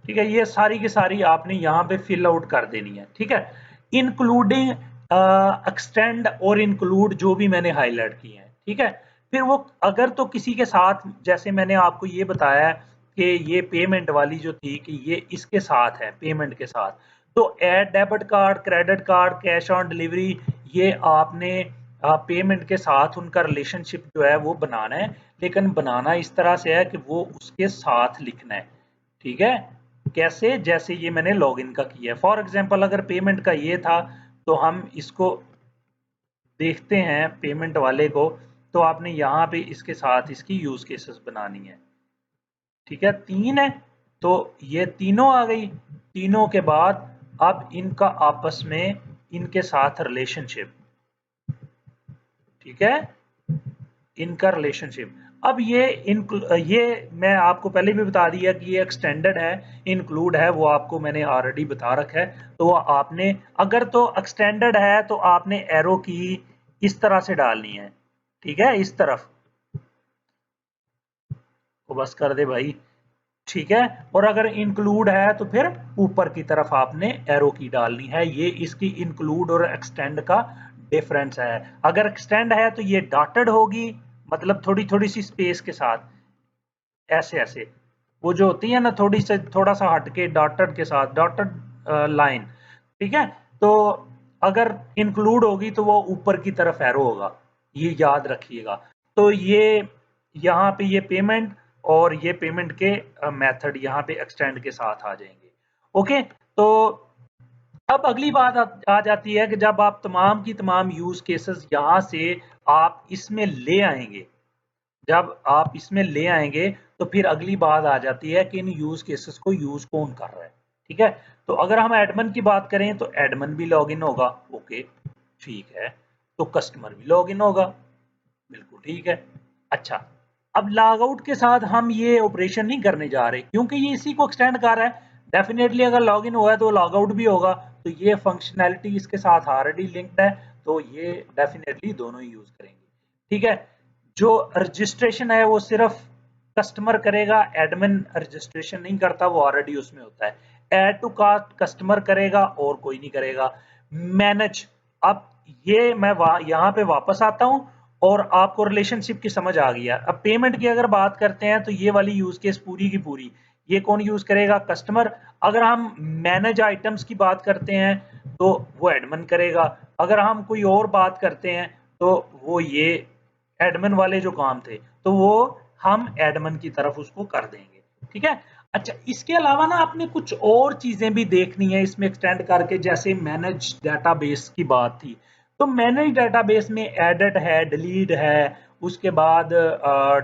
A: ठीक है, ये सारी की सारी आपने यहाँ पे फिल आउट कर देनी है, ठीक है। इंक्लूडिंग एक्सटेंड और इंक्लूड जो भी मैंने हाईलाइट किए हैं, ठीक है। फिर वो अगर तो किसी के साथ, जैसे मैंने आपको ये बताया कि ये पेमेंट वाली जो थी कि ये इसके साथ है, पेमेंट के साथ, तो add debit card, credit card, cash on delivery, ये आपने पेमेंट के साथ उनका रिलेशनशिप जो है वो बनाना है, लेकिन बनाना इस तरह से है कि वो उसके साथ लिखना है, ठीक है। कैसे, जैसे ये मैंने लॉगिन का किया है। फॉर एग्जांपल अगर पेमेंट का ये था, तो हम इसको देखते हैं पेमेंट वाले को, तो आपने यहाँ पे इसके साथ इसकी यूज केसेस बनानी है, ठीक है। 3 है तो ये तीनों आ गई। तीनों के बाद अब इनका आपस में, इनके साथ रिलेशनशिप, ठीक है, इनका रिलेशनशिप। अब ये मैं आपको पहले भी बता दिया कि ये एक्सटेंडेड है, इंक्लूड है, वो आपको मैंने ऑलरेडी बता रखा है। तो आपने अगर तो एक्सटेंडेड है तो आपने एरो की इस तरह से डालनी है, ठीक है, इस तरफ, तो बस कर दे भाई, ठीक है। और अगर इंक्लूड है तो फिर ऊपर की तरफ आपने एरो की डालनी है। ये इसकी इंक्लूड और एक्सटेंड का डिफरेंस है। अगर एक्सटेंड है तो ये डॉटेड होगी, मतलब थोड़ी थोड़ी सी स्पेस के साथ, ऐसे ऐसे, वो जो होती है ना थोड़ी से थोड़ा सा हटके डॉटेड के साथ, डॉटेड लाइन, ठीक है। तो अगर इंक्लूड होगी तो वो ऊपर की तरफ एरो होगा, ये याद रखिएगा। तो ये यहाँ पे ये पेमेंट और ये पेमेंट के मेथड यहाँ पे एक्सटेंड के साथ आ जाएंगे, ओके। तो अब अगली बात आ जाती है कि जब आप तमाम की तमाम यूज केसेस यहाँ से आप इसमें ले आएंगे, जब आप इसमें ले आएंगे तो फिर अगली बात आ जाती है कि इन यूज केसेस को यूज कौन कर रहा है, ठीक है। तो अगर हम एडमिन की बात करें तो एडमिन भी लॉगिन होगा, ओके, ठीक है। तो कस्टमर भी लॉगिन होगा, बिल्कुल ठीक है। अच्छा, अब लॉग आउट के साथ हम ये ऑपरेशन नहीं करने जा रहे, क्योंकि ये इसी को एक्सटेंड कर रहा है। डेफिनेटली अगर लॉगिन हुआ है तो लॉग आउट भी होगा, तो ये फंक्शनैलिटी इसके साथ ऑलरेडी लिंक्ड है, तो ये डेफिनेटली दोनों ही यूज करेंगे, ठीक है। जो रजिस्ट्रेशन है वो सिर्फ कस्टमर करेगा, एडमिन रजिस्ट्रेशन नहीं करता, वो ऑलरेडी उसमें होता है। ऐड टू कार्ट कस्टमर करेगा और कोई नहीं करेगा। मैनेज, अब ये मैं यहाँ पे वापस आता हूँ और आपको रिलेशनशिप की समझ आ गया। अब पेमेंट की अगर बात करते हैं तो ये वाली यूज केस पूरी की पूरी ये कौन यूज करेगा? कस्टमर। अगर हम मैनेज आइटम्स की बात करते हैं तो वो एडमिन करेगा। अगर हम कोई और बात करते हैं तो वो ये एडमिन वाले जो काम थे तो वो हम एडमिन की तरफ उसको कर देंगे। ठीक है। अच्छा, इसके अलावा ना आपने कुछ और चीजें भी देखनी है इसमें एक्सटेंड करके, जैसे मैनेज डेटाबेस की बात थी तो मैनेज डेटाबेस में एडिट है, डिलीट है, उसके बाद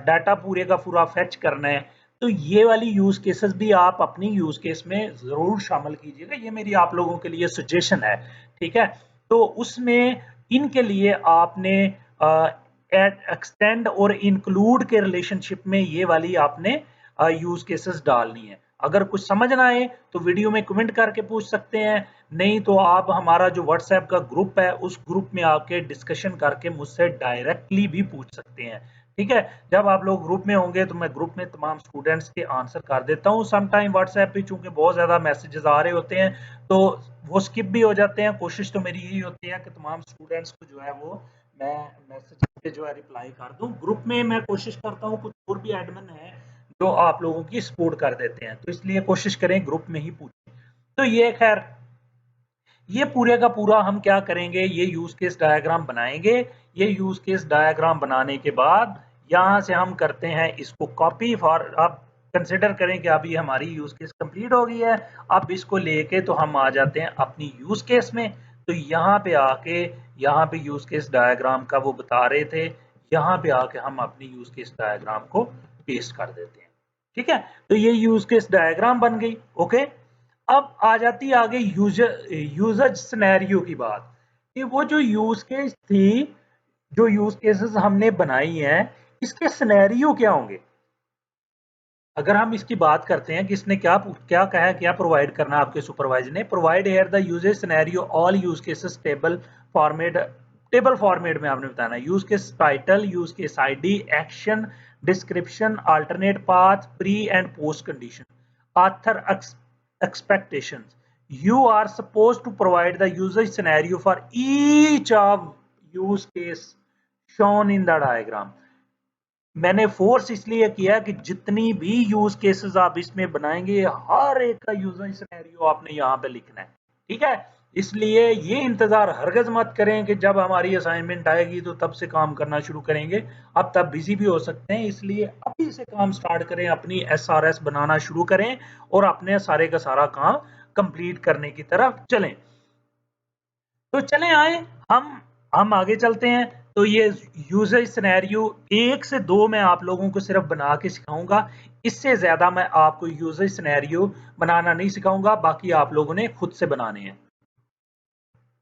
A: डाटा पूरे का पूरा फेच करना है। तो ये वाली यूज केसेस भी आप अपनी यूज केस में जरूर शामिल कीजिएगा, ये मेरी आप लोगों के लिए सजेशन है। ठीक है। तो उसमें इनके लिए आपने एक्सटेंड और इंक्लूड के रिलेशनशिप में ये वाली आपने यूज केसेस डालनी है। अगर कुछ समझ ना आए तो वीडियो में कमेंट करके पूछ सकते हैं, नहीं तो आप हमारा जो व्हाट्सएप का ग्रुप है उस ग्रुप में आके डिस्कशन करके मुझसे डायरेक्टली भी पूछ सकते हैं। ठीक है। जब आप लोग ग्रुप में होंगे तो मैं ग्रुप में तमाम स्टूडेंट्स के आंसर कर देता हूँ। सम टाइम व्हाट्सएप पे चूंकि बहुत ज्यादा मैसेजेस आ रहे होते हैं तो वो स्किप भी हो जाते हैं। कोशिश तो मेरी यही होती है कि तमाम स्टूडेंट्स को जो है वो मैं मैसेज पे जो है रिप्लाई कर दूं। ग्रुप में मैं कोशिश करता हूँ, कुछ और भी एडमिन है जो आप लोगों की सपोर्ट कर देते हैं, तो इसलिए कोशिश करें ग्रुप में ही पूछें। तो ये खैर ये पूरे का पूरा हम क्या करेंगे, ये यूज केस डायग्राम बनाएंगे। ये यूज केस डायग्राम बनाने के बाद यहां से हम करते हैं इसको कॉपी फॉर, आप कंसिडर करें कि अभी हमारी यूज केस कंप्लीट हो गई है। अब इसको लेके तो हम आ जाते हैं अपनी यूज केस में। तो यहाँ पे आके यहाँ पे यूज केस डायग्राम का वो बता रहे थे, यहाँ पे आके हम अपनी यूज केस डायग्राम को पेस्ट कर देते हैं। ठीक है। तो ये यूज केस डायग्राम बन गई। ओके। अब आ जाती है आगे यूजर सिनेरियो की बात, कि वो जो यूज केस थी, जो यूज केसेस हमने बनाई है, इसके सिनेरियो क्या होंगे। अगर हम इसकी बात करते हैं कि इसने क्या क्या कहा है, क्या प्रोवाइड करना है आपके सुपरवाइजर ने, provide here the user scenario all use cases table format में आपने बताना है। Use case title, use case ID, action description, alternate path, pre and post condition, author expectations. You are supposed to provide the user scenario for each of use case shown in the diagram. मैंने force इसलिए किया कि जितनी भी use cases आप इसमें बनाएंगे हर एक का यूजर सिनेरियो आपने यहाँ पे लिखना है। ठीक है। इसलिए ये इंतजार हरगज मत करें कि जब हमारी असाइनमेंट आएगी तो तब से काम करना शुरू करेंगे। अब तब बिजी भी हो सकते हैं, इसलिए अभी से काम स्टार्ट करें, अपनी एसआरएस बनाना शुरू करें और अपने सारे का सारा काम कंप्लीट करने की तरफ चलें। तो चलें आए हम आगे चलते हैं। तो ये यूजर सिनेरियो 1 से 2 मैं आप लोगों को सिर्फ बना के सिखाऊंगा, इससे ज्यादा मैं आपको यूजर सिनेरियो बनाना नहीं सिखाऊंगा, बाकी आप लोगों ने खुद से बनाने हैं।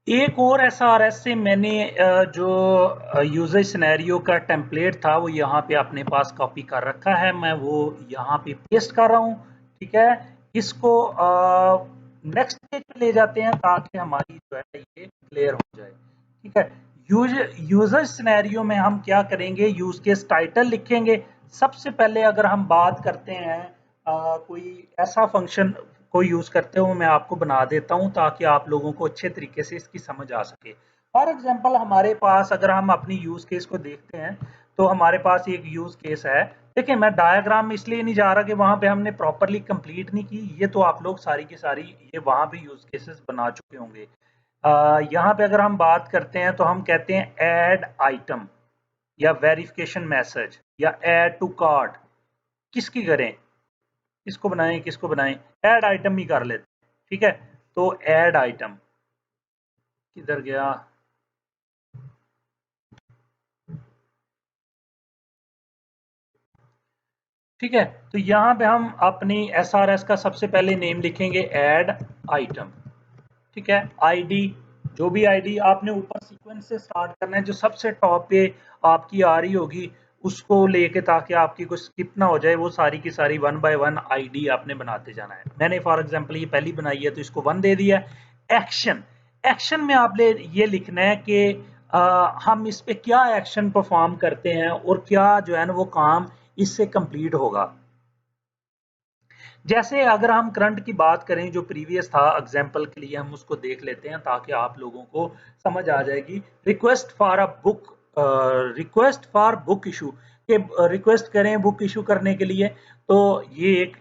A: एक और एसआरएस से मैंने जो यूजर सिनेरियो का टेम्पलेट था वो यहाँ पे अपने पास कॉपी कर रखा है, मैं वो यहाँ पे पेस्ट कर रहा हूँ। ठीक है। इसको नेक्स्ट पेज पे ले जाते हैं ताकि हमारी जो है ये क्लियर हो जाए। ठीक है। यूजर सिनेरियो में हम क्या करेंगे, यूज केस टाइटल लिखेंगे। सबसे पहले अगर हम बात करते हैं कोई ऐसा फंक्शन को यूज करते हो, मैं आपको बना देता हूं ताकि आप लोगों को अच्छे तरीके से इसकी समझ आ सके। फॉर एग्जांपल हमारे पास अगर हम अपनी यूज केस को देखते हैं तो हमारे पास एक यूज केस है। देखिए मैं डायग्राम में इसलिए नहीं जा रहा कि वहां पे हमने प्रॉपरली कंप्लीट नहीं की, ये तो आप लोग सारी की सारी ये वहां पे यूज केसेस बना चुके होंगे। यहाँ पे अगर हम बात करते हैं तो हम कहते हैं ऐड आइटम या वेरिफिकेशन मैसेज या ऐड टू कार्ट, किसकी करें, किसको बनाएं, किसको बनाएं, ऐड आइटम ही कर लेते। ठीक है। तो ऐड आइटम किधर गया, ठीक है। तो यहां पे हम अपनी एसआरएस का सबसे पहले नेम लिखेंगे ऐड आइटम। ठीक है। आईडी, जो भी आईडी आपने ऊपर सीक्वेंस से स्टार्ट करना है, जो सबसे टॉप पे आपकी आ रही होगी उसको लेके, ताकि आपकी कुछ स्किप ना हो जाए, वो सारी की सारी 1 बाय 1 आईडी आपने बनाते जाना है। मैंने फॉर एग्जांपल ये पहली बनाई है तो इसको 1 दे दिया। एक्शन, एक्शन में आपने ये लिखना है कि हम इस पे क्या एक्शन परफॉर्म करते हैं और क्या जो है ना वो काम इससे कंप्लीट होगा। जैसे अगर हम करंट की बात करें, जो प्रीवियस था एग्जाम्पल के लिए हम उसको देख लेते हैं ताकि आप लोगों को समझ आ जाएगी। Request for a book, request for book issue के रिक्वेस्ट करें बुक इशू करने के लिए, तो ये एक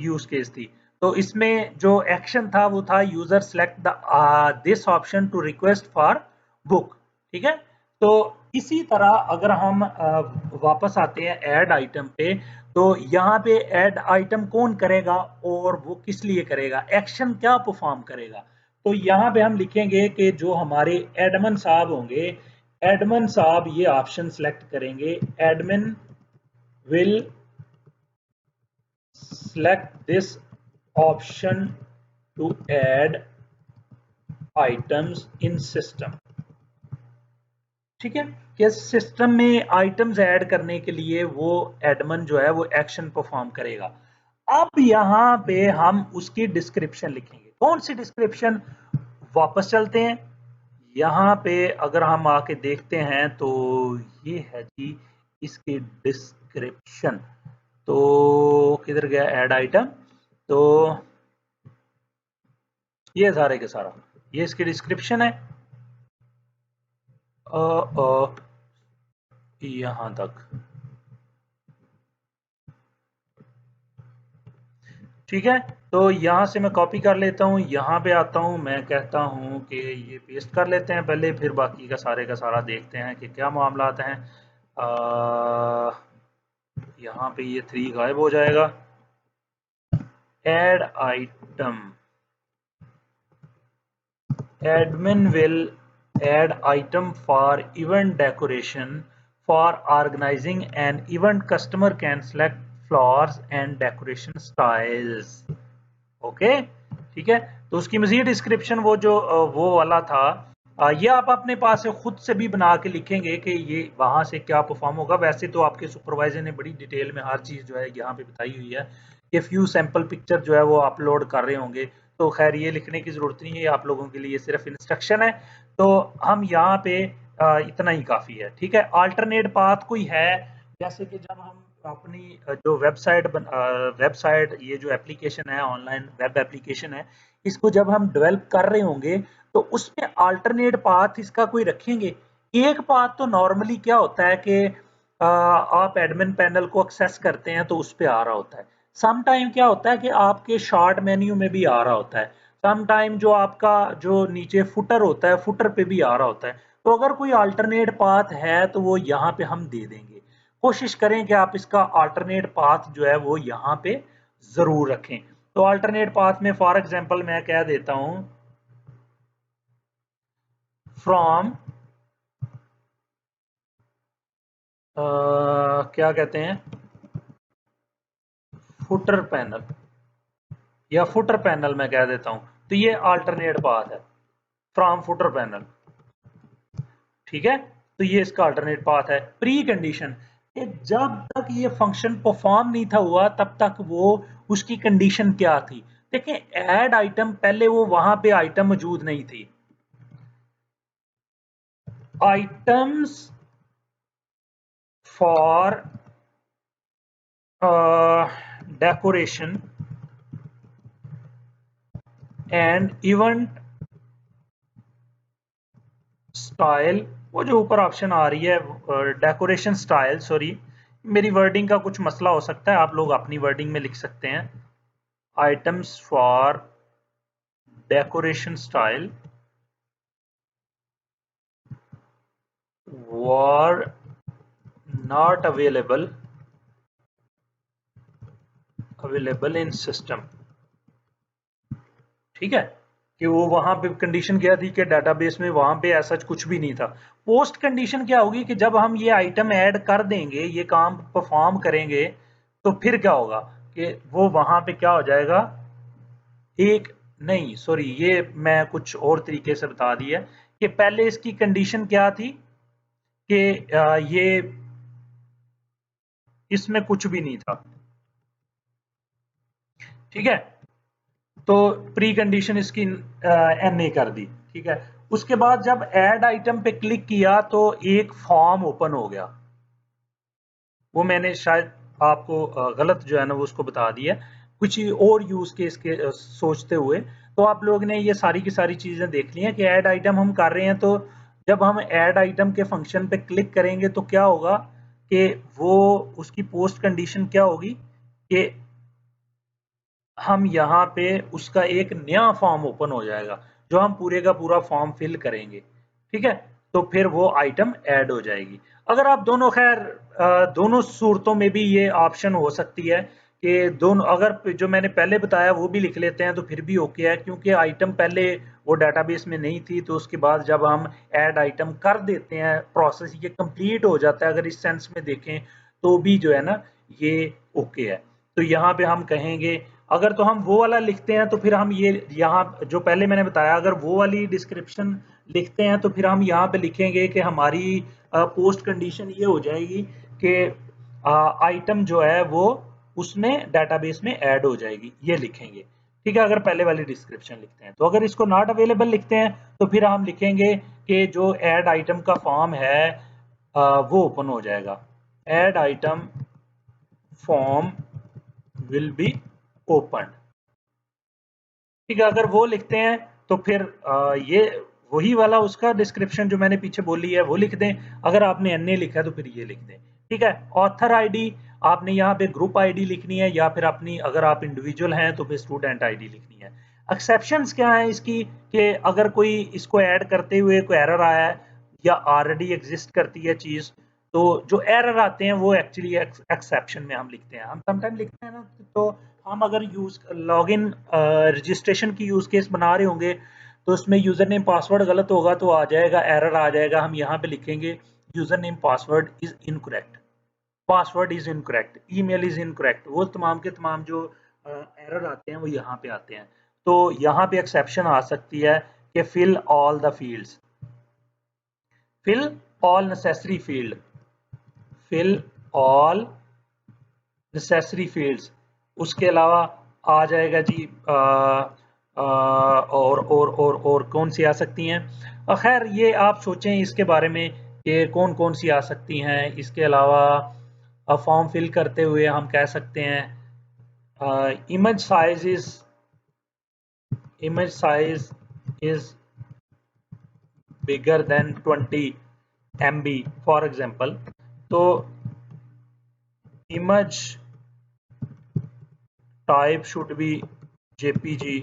A: यूज केस थी। तो इसमें जो एक्शन था वो था user select the this option to request for book. ठीक है, तो इसी तरह अगर हम वापस आते हैं ऐड आइटम पे, तो यहाँ पे ऐड आइटम कौन करेगा और वो किस लिए करेगा, एक्शन क्या परफॉर्म करेगा। तो यहाँ पे हम लिखेंगे कि जो हमारे एडमिन साहब होंगे, एडमिन साहब ये ऑप्शन सेलेक्ट करेंगे, admin will select this option to add items in system। ठीक है, कि सिस्टम में आइटम्स ऐड करने के लिए वो एडमिन जो है वो एक्शन परफॉर्म करेगा। अब यहाँ पे हम उसकी डिस्क्रिप्शन लिखेंगे। कौन सी डिस्क्रिप्शन, वापस चलते हैं यहाँ पे, अगर हम आके देखते हैं तो ये है जी इसकी डिस्क्रिप्शन। तो किधर गया ऐड आइटम, तो ये सारे के सारा ये इसकी डिस्क्रिप्शन है यहां तक। ठीक है, तो यहां से मैं कॉपी कर लेता हूं, यहां पे आता हूं, मैं कहता हूं कि ये पेस्ट कर लेते हैं पहले, फिर बाकी का सारा देखते हैं कि क्या मामलात हैं। यहाँ पे ये 3 गायब हो जाएगा। Add item, admin will add item for event decoration for organizing an event, customer can select flowers and decoration styles। Okay, ठीक है, तो उसकी मजीद डिस्क्रिप्शन वो जो वो वाला था, ये आप अपने पास से खुद से भी बना के लिखेंगे कि ये वहां से क्या परफॉर्म होगा। वैसे तो आपके सुपरवाइजर ने बड़ी डिटेल में हर चीज जो है यहाँ पे बताई हुई है कि फ्यू सैंपल पिक्चर जो है वो अपलोड कर रहे होंगे, तो खैर ये लिखने की जरूरत नहीं है, आप लोगों के लिए सिर्फ इंस्ट्रक्शन है। तो हम यहाँ पे इतना ही काफी है। ठीक है, अल्टरनेट पाथ कोई है, जैसे कि जब हम अपनी जो वेबसाइट ये जो एप्लीकेशन है, ऑनलाइन वेब एप्लीकेशन है, इसको जब हम डेवलप कर रहे होंगे तो उसमें अल्टरनेट पाथ इसका कोई रखेंगे। एक पाथ तो नॉर्मली क्या होता है कि आप एडमिन पैनल को एक्सेस करते हैं तो उस पर आ रहा होता है। सम टाइम क्या होता है कि आपके शॉर्ट मेन्यू में भी आ रहा होता है। सम टाइम जो आपका जो नीचे फुटर होता है, फुटर पे भी आ रहा होता है। तो अगर कोई अल्टरनेट पाथ है तो वो यहाँ पे हम दे देंगे। कोशिश करें कि आप इसका अल्टरनेट पाथ जो है वो यहाँ पे जरूर रखें। तो अल्टरनेट पाथ में फॉर एग्जांपल मैं कह देता हूं फ्रॉम क्या कहते हैं, फुटर पैनल, या फुटर पैनल मैं कह देता हूं। तो ये अल्टरनेट पाथ है फ्रॉम फुटर पैनल। ठीक है, तो ये इसका अल्टरनेट पाथ है। प्री कंडीशन, कि जब तक ये फंक्शन परफॉर्म नहीं था हुआ तब तक वो उसकी कंडीशन क्या थी। देखें, ऐड आइटम पहले वो वहां पे आइटम मौजूद नहीं थी। Items for decoration and event style, वो जो ऊपर ऑप्शन आ रही है डेकोरेशन स्टाइल, सॉरी मेरी वर्डिंग का कुछ मसला हो सकता है, आप लोग अपनी वर्डिंग में लिख सकते हैं। Items for decoration style were not available in system. ठीक है, कि वो वहां पे कंडीशन क्या थी कि डेटाबेस में वहां पे ऐसा कुछ भी नहीं था। पोस्ट कंडीशन क्या होगी कि जब हम ये आइटम ऐड कर देंगे, ये काम परफॉर्म करेंगे, तो फिर क्या होगा कि वो वहां पे क्या हो जाएगा, एक नहीं सॉरी ये मैं कुछ और तरीके से बता दिया कि पहले इसकी कंडीशन क्या थी कि ये इसमें कुछ भी नहीं था। ठीक है, तो प्री कंडीशन इसकी एन कर दी। ठीक है, उसके बाद जब ऐड आइटम पे क्लिक किया तो एक फॉर्म ओपन हो गया। वो मैंने शायद आपको गलत जो है ना वो उसको बता दिया। कुछ और यूज केस के सोचते हुए। तो आप लोग ने ये सारी की सारी चीजें देख ली हैं कि ऐड आइटम हम कर रहे हैं, तो जब हम ऐड आइटम के फंक्शन पे क्लिक करेंगे तो क्या होगा कि वो उसकी पोस्ट कंडीशन क्या होगी कि हम यहाँ पे उसका एक नया फॉर्म ओपन हो जाएगा, जो हम पूरे का पूरा फॉर्म फिल करेंगे, ठीक है। तो फिर वो आइटम ऐड हो जाएगी। अगर आप दोनों, खैर दोनों सूरतों में भी ये ऑप्शन हो सकती है कि दोनों, अगर जो मैंने पहले बताया वो भी लिख लेते हैं तो फिर भी ओके है, क्योंकि आइटम पहले वो डाटाबेस में नहीं थी, तो उसके बाद जब हम ऐड आइटम कर देते हैं, प्रोसेस ये कंप्लीट हो जाता है, अगर इस सेंस में देखें तो भी जो है ना ये ओके है। तो यहाँ पे हम कहेंगे, अगर तो हम वो वाला लिखते हैं तो फिर हम ये यहाँ जो पहले मैंने बताया, अगर वो वाली डिस्क्रिप्शन लिखते हैं तो फिर हम यहाँ पे लिखेंगे कि हमारी पोस्ट कंडीशन ये हो जाएगी कि आइटम जो है वो उसमें डाटाबेस में ऐड हो जाएगी, ये लिखेंगे, ठीक है, अगर पहले वाली डिस्क्रिप्शन लिखते हैं। तो अगर इसको नॉट अवेलेबल लिखते हैं तो फिर हम लिखेंगे कि जो ऐड आइटम का फॉर्म है वो ओपन हो जाएगा, add item form will be open, ठीक है। अगर वो लिखते हैं तो फिर ये वही वाला उसका डिस्क्रिप्शन जो मैंने पीछे बोली है वो लिख दें। अगर आपने एनए लिखा है तो फिर ये लिख दें, ठीक है। ऑथर आईडी आपने यहाँ पे ग्रुप आईडी लिखनी है, या फिर अपनी, अगर आप इंडिविजुअल हैं तो फिर स्टूडेंट आईडी लिखनी है। एक्सेप्शंस क्या है इसकी, कि अगर कोई इसको ऐड करते हुए कोई एरर आया है या ऑलरेडी एग्जिस्ट करती है चीज, तो जो एरर आते हैं वो एक्चुअली एक्सेप्शन में हम लिखते हैं। हम समटाइम लिखते हैं ना, तो हम अगर यूज लॉगिन रजिस्ट्रेशन की यूज केस बना रहे होंगे तो उसमें यूजर नेम पासवर्ड गलत होगा तो आ जाएगा, एरर आ जाएगा, हम यहाँ पे लिखेंगे user name password is incorrect, password is incorrect, email is incorrect, वो तमाम के तमाम जो एरर आते हैं वो यहाँ पे आते हैं। तो यहाँ पे एक्सेप्शन आ सकती है कि fill all the fields, fill all necessary field, fill all necessary fields. उसके अलावा आ जाएगा जी और कौन सी आ सकती हैं। खैर ये आप सोचें इसके बारे में कि कौन कौन सी आ सकती हैं। इसके अलावा फॉर्म फिल करते हुए हम कह सकते हैं image size is, image size is bigger than 20 MB for example. तो image type should be JPG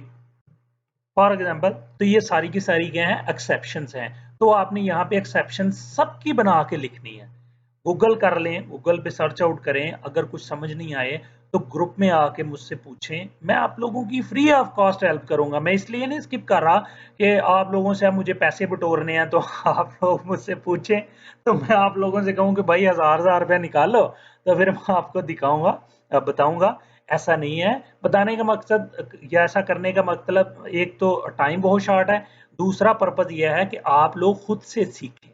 A: for example. तो ये सारी की सारी क्या है, एक्सेप्शंस हैं। तो आपने यहाँ पे एक्सेप्शन सबकी बना के लिखनी है। गूगल कर लें, गूगल पे सर्च आउट करें, अगर कुछ समझ नहीं आए तो ग्रुप में आके मुझसे पूछें, मैं आप लोगों की फ्री ऑफ कॉस्ट हेल्प करूंगा। मैं इसलिए नहीं स्किप कर रहा कि आप लोगों से अब मुझे पैसे बटोरने हैं, तो आप लोग मुझसे पूछें तो मैं आप लोगों से कहूँ कि भाई 1000 रुपया निकालो, तो फिर मैं आपको दिखाऊंगा, बताऊंगा। ऐसा नहीं है, बताने का मकसद या ऐसा करने का मतलब, एक तो टाइम बहुत शॉर्ट है, दूसरा पर्पज यह है कि आप लोग खुद से सीखें।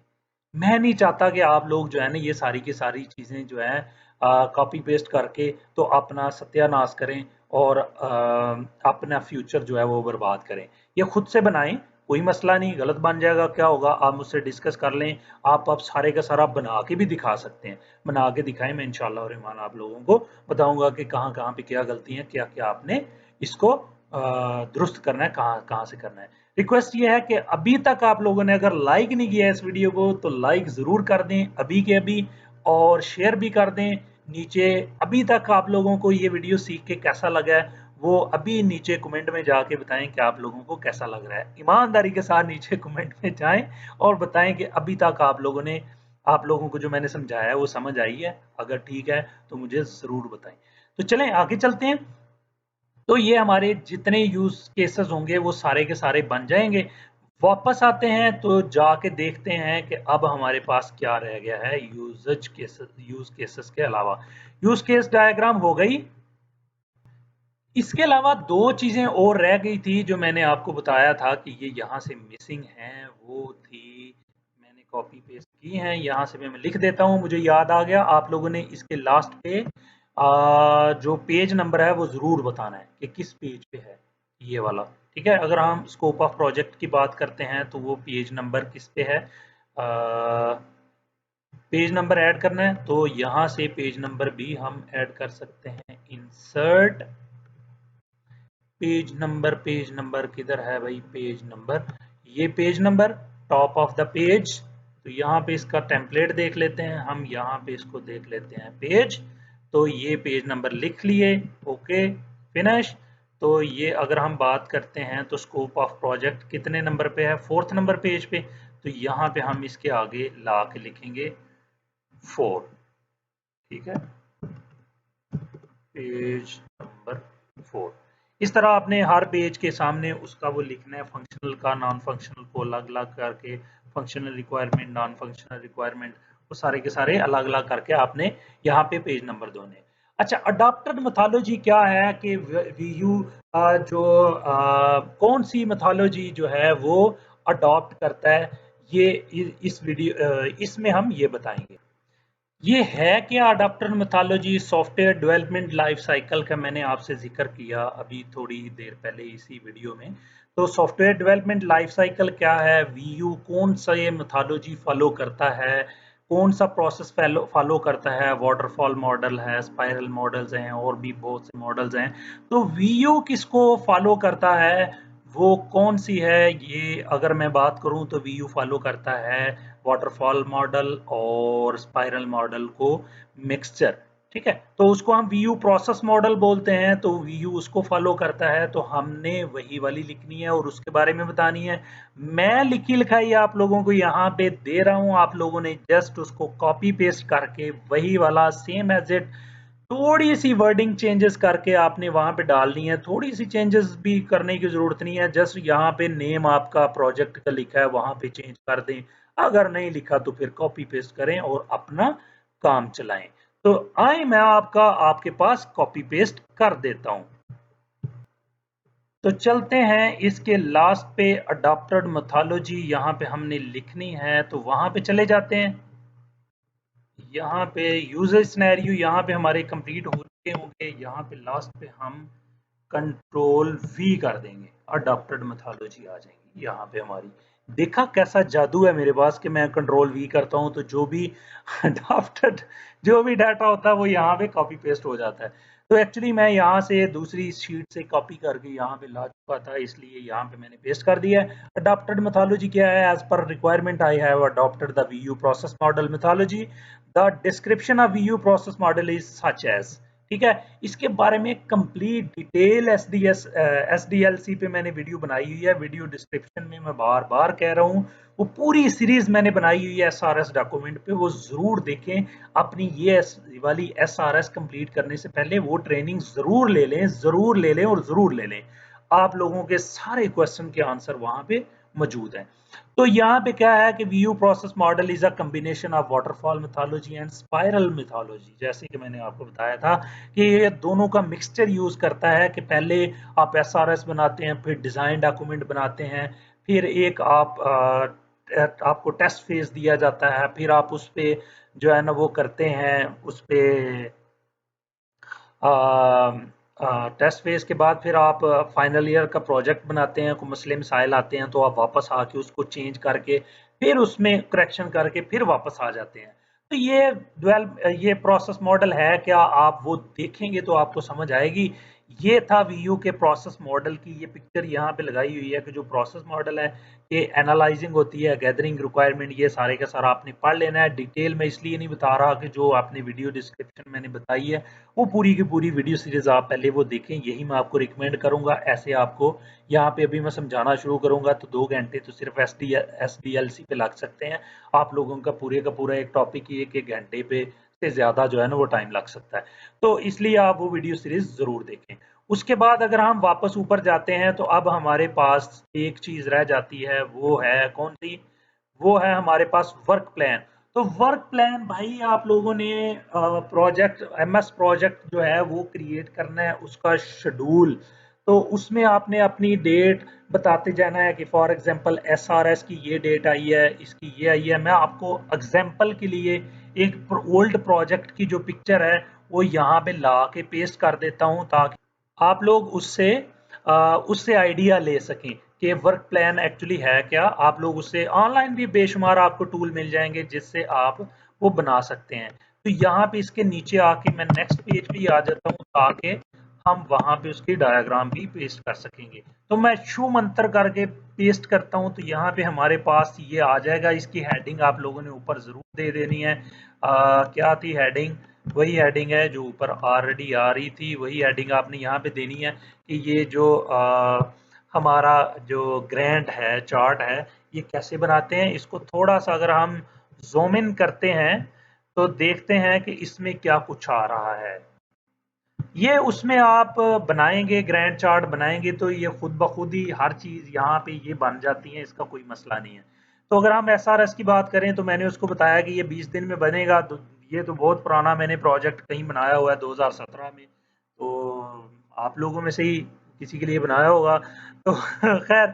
A: मैं नहीं चाहता कि आप लोग जो है ना ये सारी की सारी चीजें जो है कॉपी पेस्ट करके तो अपना सत्यानाश करें और अपना फ्यूचर जो है वो बर्बाद करें। ये खुद से बनाएं, कोई मसला नहीं, गलत बन जाएगा क्या होगा, आप मुझसे डिस्कस कर लें। आप सारे का सारा बना के भी दिखा सकते हैं, बना के दिखाएं, मैं इंशाल्लाह और ईमान आप लोगों को बताऊंगा कि कहाँ कहाँ पे क्या गलती है, क्या क्या आपने इसको दुरुस्त करना है, कहाँ कहाँ से करना है। रिक्वेस्ट ये है कि अभी तक आप लोगों ने अगर लाइक नहीं किया इस वीडियो को तो लाइक जरूर कर दें अभी के अभी, और शेयर भी कर दें नीचे। अभी तक आप लोगों को ये वीडियो सीख के कैसा लगा है वो अभी नीचे कमेंट में जाके बताएं कि आप लोगों को कैसा लग रहा है। ईमानदारी के साथ नीचे कमेंट में जाएं और बताएं कि अभी तक आप लोगों को जो मैंने समझाया है वो समझ आई है। अगर ठीक है तो मुझे जरूर बताएं। तो चलें आगे चलते हैं। तो ये हमारे जितने यूज केसेस होंगे वो सारे के सारे बन जाएंगे। वापस आते हैं तो जाके देखते हैं कि अब हमारे पास क्या रह गया है यूज केसेस के अलावा। यूज केस डायग्राम हो गई। इसके अलावा दो चीजें और रह गई थी जो मैंने आपको बताया था कि ये यहाँ से मिसिंग हैं, वो थी, मैंने कॉपी पेस्ट की हैं, यहाँ से मैं लिख देता हूँ, मुझे याद आ गया। आप लोगों ने इसके लास्ट पे जो पेज नंबर है वो जरूर बताना है कि किस पेज पे है ये वाला, ठीक है। अगर हम स्कोप ऑफ प्रोजेक्ट की बात करते हैं तो वो पेज नंबर किस पे है, पेज नंबर ऐड करना है तो यहाँ से पेज नंबर भी हम ऐड कर सकते हैं, इंसर्ट पेज नंबर किधर है भाई? पेज नंबर, ये page number top of the page. तो यहाँ पे इसका टेम्पलेट देख लेते हैं हम, यहाँ पे इसको देख लेते हैं पेज। तो ये पेज नंबर लिख लिए, ओके फिनिश। तो ये अगर हम बात करते हैं तो स्कोप ऑफ प्रोजेक्ट कितने नंबर पे है? 4th नंबर पेज पे। तो यहाँ पे हम इसके आगे ला के लिखेंगे 4, ठीक है, पेज नंबर 4। इस तरह आपने हर पेज के सामने उसका वो लिखना है, फंक्शनल का नॉन फंक्शनल को अलग अलग करके, functional requirement non functional requirement, वो सारे के सारे अलग अलग करके आपने यहाँ पे पेज नंबर देने। अच्छा, अडॉप्टेड मेथोडोलॉजी क्या है कि वीयू जो कौन सी मेथोडोलॉजी जो है वो अडॉप्ट करता है, ये इस वीडियो इसमें हम ये बताएंगे। ये है क्या adopted methodology? Software development life cycle का मैंने आपसे जिक्र किया अभी थोड़ी देर पहले इसी वीडियो में। तो सॉफ्टवेयर डेवलपमेंट लाइफ साइकिल क्या है? वीयू कौन सा ये मेथोडोलॉजी फॉलो करता है, कौन सा प्रोसेस फॉलो करता है? वाटरफॉल मॉडल है, स्पाइरल मॉडल्स हैं, और भी बहुत से मॉडल्स हैं। तो वीयू किसको फॉलो करता है, वो कौन सी है? ये अगर मैं बात करूं तो वीयू फॉलो करता है वाटरफॉल मॉडल और स्पाइरल मॉडल को मिक्सचर, ठीक है। तो उसको हम वीयू प्रोसेस मॉडल बोलते हैं। तो वीयू उसको फॉलो करता है, तो हमने वही वाली लिखनी है और उसके बारे में बतानी है। मैं लिखी लिखाई आप लोगों को यहाँ पे दे रहा हूँ, आप लोगों ने जस्ट उसको कॉपी पेस्ट करके वही वाला सेम एज इट, थोड़ी सी वर्डिंग चेंजेस करके आपने वहां पे डालनी है। थोड़ी सी चेंजेस भी करने की जरूरत नहीं है, जस्ट यहाँ पे नेम आपका प्रोजेक्ट का लिखा है वहां पे चेंज कर दें। अगर नहीं लिखा तो फिर कॉपी पेस्ट करें और अपना काम चलाएं। तो आए मैं आपके पास कॉपी पेस्ट कर देता हूं। तो चलते हैं इसके लास्ट पे, अडॉप्टेड मेथोडोलॉजी यहाँ पे हमने लिखनी है, तो वहां पे चले जाते हैं। यहाँ पे यूजर सिनेरियो यहाँ पे हमारे कंप्लीट हो चुके होंगे। यहाँ पे लास्ट पे हम कंट्रोल वी कर देंगे, अडॉप्टेड मेथोडोलॉजी आ जाएंगी यहाँ पे हमारी। देखा कैसा जादू है मेरे पास कि मैं कंट्रोल वी करता हूँ तो जो भी अडॉप्टेड जो भी डाटा होता है वो यहाँ पे कॉपी पेस्ट हो जाता है। तो एक्चुअली मैं यहाँ से दूसरी शीट से कॉपी करके यहाँ पे ला चुका था, इसलिए यहाँ पे मैंने पेस्ट कर दिया है। अडॉप्टेड मेथोडोलॉजी क्या है? As per requirement I have adopted the view process model methodology. The description of view process model is such as, ठीक है। इसके बारे में कंप्लीट डिटेल एसडीएलसी पे मैंने वीडियो बनाई हुई है, वीडियो डिस्क्रिप्शन में मैं बार बार कह रहा हूँ, वो पूरी सीरीज मैंने बनाई हुई है एसआरएस डॉक्यूमेंट पे, वो जरूर देखें। अपनी ये वाली एसआरएस कंप्लीट करने से पहले वो ट्रेनिंग जरूर ले लें, जरूर ले लें और जरूर ले लें। आप लोगों के सारे क्वेश्चन के आंसर वहां पे मौजूद हैं। तो यहाँ पे क्या है कि Vu process model is a combination of waterfall methodology and spiral methodology. जैसे कि मैंने आपको बताया था कि ये दोनों का मिक्सचर यूज करता है कि पहले आप एसआरएस बनाते हैं, फिर डिजाइन डॉक्यूमेंट बनाते हैं, फिर एक आपको टेस्ट फेज दिया जाता है, फिर आप उस पे जो है ना वो करते हैं, उस पे टेस्ट फेज के बाद फिर आप फाइनल ईयर का प्रोजेक्ट बनाते हैं, कोई मसले मसाइल आते हैं तो आप वापस आके उसको चेंज करके फिर उसमें करेक्शन करके फिर वापस आ जाते हैं। तो ये प्रोसेस मॉडल है क्या? आप वो देखेंगे तो आपको समझ आएगी। ये था वीयू के प्रोसेस मॉडल की, ये पिक्चर यहाँ पे लगाई हुई है कि जो प्रोसेस मॉडल है ये एनालाइजिंग होती है, गैदरिंग रिक्वायरमेंट, ये सारे का सारा आपने पढ़ लेना है। डिटेल में इसलिए नहीं बता रहा कि जो आपने वीडियो डिस्क्रिप्शन मैंने बताई है वो पूरी की पूरी वीडियो सीरीज आप पहले वो देखें, यही मैं आपको रिकमेंड करूंगा। ऐसे आपको यहाँ पे अभी मैं समझाना शुरू करूंगा तो 2 घंटे तो सिर्फ एसडीएलसी पे लग सकते हैं। आप लोगों का पूरा एक टॉपिक ही 1 घंटे पे से ज्यादा जो है ना वो टाइम लग सकता है। तो इसलिए आप वो वीडियो सीरीज जरूर देखें। उसके बाद अगर हम वापस ऊपर जाते हैं तो अब हमारे पास एक चीज रह जाती है, वो है कौन सी? वो है हमारे पास वर्क प्लान। तो वर्क प्लान भाई आप लोगों ने प्रोजेक्ट एमएस प्रोजेक्ट जो है वो क्रिएट करना है, उसका शेड्यूल। तो उसमें आपने अपनी डेट बताते जाना है कि फॉर एग्जांपल एसआरएस की ये डेट आई है, इसकी ये आई है। मैं आपको एग्जांपल के लिए एक ओल्ड प्रोजेक्ट की जो पिक्चर है वो यहाँ पे ला के पेस्ट कर देता हूँ ताकि आप लोग उससे आइडिया ले सकें कि वर्क प्लान एक्चुअली है क्या। आप लोग उससे ऑनलाइन भी बेशुमार आपको टूल मिल जाएंगे जिससे आप वो बना सकते हैं। तो यहाँ पे इसके नीचे आके मैं नेक्स्ट पेज पे आ जाता हूँ ताकि हम वहां पे उसकी डायग्राम भी पेस्ट कर सकेंगे। तो मैं शू मंत्र करके पेस्ट करता हूं तो यहाँ पे हमारे पास ये आ जाएगा। इसकी हेडिंग आप लोगों ने ऊपर जरूर दे देनी है। क्या थी हेडिंग? वही हेडिंग है जो ऊपर ऑलरेडी आ रही थी, वही हेडिंग आपने यहाँ पे देनी है कि ये जो हमारा जो ग्रांट है, चार्ट है, ये कैसे बनाते हैं। इसको थोड़ा सा अगर हम ज़ूम इन करते हैं तो देखते हैं कि इसमें क्या कुछ आ रहा है। ये उसमें आप बनाएंगे, ग्रैंड चार्ट बनाएंगे तो ये खुद ब खुद ही हर चीज़ यहाँ पे ये बन जाती है, इसका कोई मसला नहीं है। तो अगर हम एसआरएस की बात करें तो मैंने उसको बताया कि ये 20 दिन में बनेगा। तो ये तो बहुत पुराना मैंने प्रोजेक्ट कहीं बनाया हुआ है 2017 में, तो आप लोगों में से ही किसी के लिए बनाया होगा। तो खैर,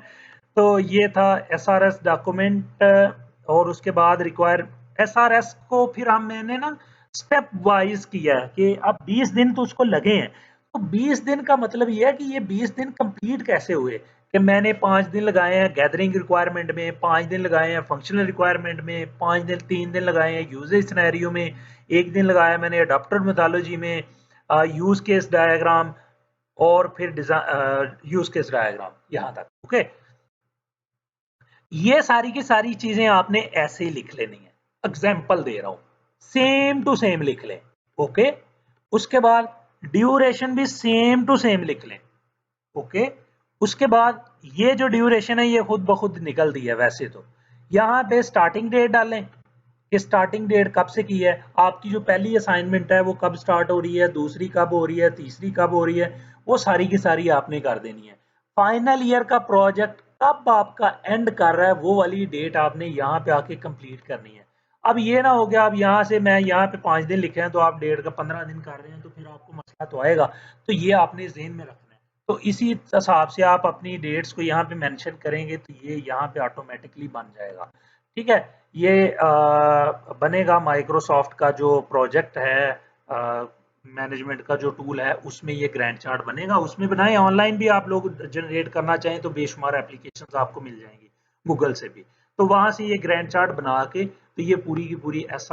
A: तो ये था एसआरएस डॉक्यूमेंट। और उसके बाद रिक्वायर एसआरएस को फिर हम मैंने ना स्टेप वाइज किया है कि अब 20 दिन तो उसको लगे हैं। तो 20 दिन का मतलब ये है कि ये 20 दिन कंप्लीट कैसे हुए कि मैंने 5 दिन लगाए हैं गैदरिंग रिक्वायरमेंट में, 5 दिन लगाए हैं फंक्शनल रिक्वायरमेंट में, 5 दिन 3 दिन लगाए हैं यूजेज सिनेरियो में, 1 दिन लगाया मैंने अडॉप्टर मेथोडोलॉजी में, यूज केस डायग्राम, और फिर यूज केस डायग्राम यहाँ तक। ओके, ये सारी की सारी चीजें आपने ऐसे ही लिख लेनी है। एग्जाम्पल दे रहा हूं, सेम टू सेम लिख लें। ओके, उसके बाद ड्यूरेशन भी सेम टू सेम लिख लें। ओके, उसके बाद ये जो ड्यूरेशन है ये खुद ब खुद निकल दी है। वैसे तो यहाँ पे स्टार्टिंग डेट डालें कि स्टार्टिंग डेट कब से की है, आपकी जो पहली असाइनमेंट है वो कब स्टार्ट हो रही है, दूसरी कब हो रही है, तीसरी कब हो रही है, वो सारी की सारी आपने कर देनी है। फाइनल ईयर का प्रोजेक्ट कब आपका एंड कर रहा है वो वाली डेट आपने यहाँ पे आके कंप्लीट करनी है। अब ये ना हो गया, अब यहाँ से मैं यहाँ पे 5 दिन लिखे हैं तो आप डेट का 15 दिन कर रहे हैं तो फिर आपको मसला तो आएगा। तो ये आपने ज़हन में रखना है। तो इसी हिसाब से आप अपनी डेट्स को यहाँ पे मेंशन करेंगे तो ये यहाँ पे ऑटोमेटिकली बन जाएगा। ठीक है, ये बनेगा माइक्रोसॉफ्ट का जो प्रोजेक्ट है, मैनेजमेंट का जो टूल है उसमें ये ग्रैंड चार्ट बनेगा। उसमें बनाए, ऑनलाइन भी आप लोग जनरेट करना चाहें तो बेशुमार एप्लीकेशंस आपको मिल जाएंगी गूगल से भी। तो वहां से ये ग्रैंड चार्ट बना के तो ये पूरी की पूरी एस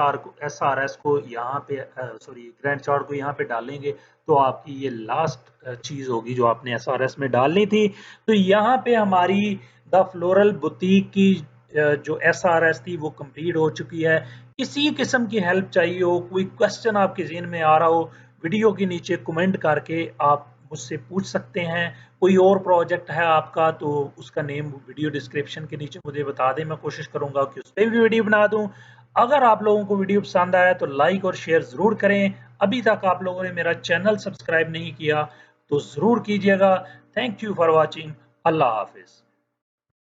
A: आर एस को यहाँ पे सॉरी ग्रैंड चार्ट को यहाँ पे डालेंगे तो आपकी ये लास्ट चीज होगी जो आपने एस आर एस में डालनी थी। तो यहाँ पे हमारी द फ्लोरल बुटीक की जो एस आर एस थी वो कंप्लीट हो चुकी है। किसी किस्म की हेल्प चाहिए हो, कोई क्वेश्चन आपके जहन में आ रहा हो, वीडियो के नीचे कमेंट करके आप मुझसे पूछ सकते हैं। कोई और प्रोजेक्ट है आपका तो उसका नेम वीडियो डिस्क्रिप्शन के नीचे मुझे बता दें, मैं कोशिश करूंगा कि उस पर भी वीडियो बना दूं। अगर आप लोगों को वीडियो पसंद आया तो लाइक और शेयर जरूर करें। अभी तक आप लोगों ने मेरा चैनल सब्सक्राइब नहीं किया तो जरूर कीजिएगा। Thank you for watching. Allah Hafiz.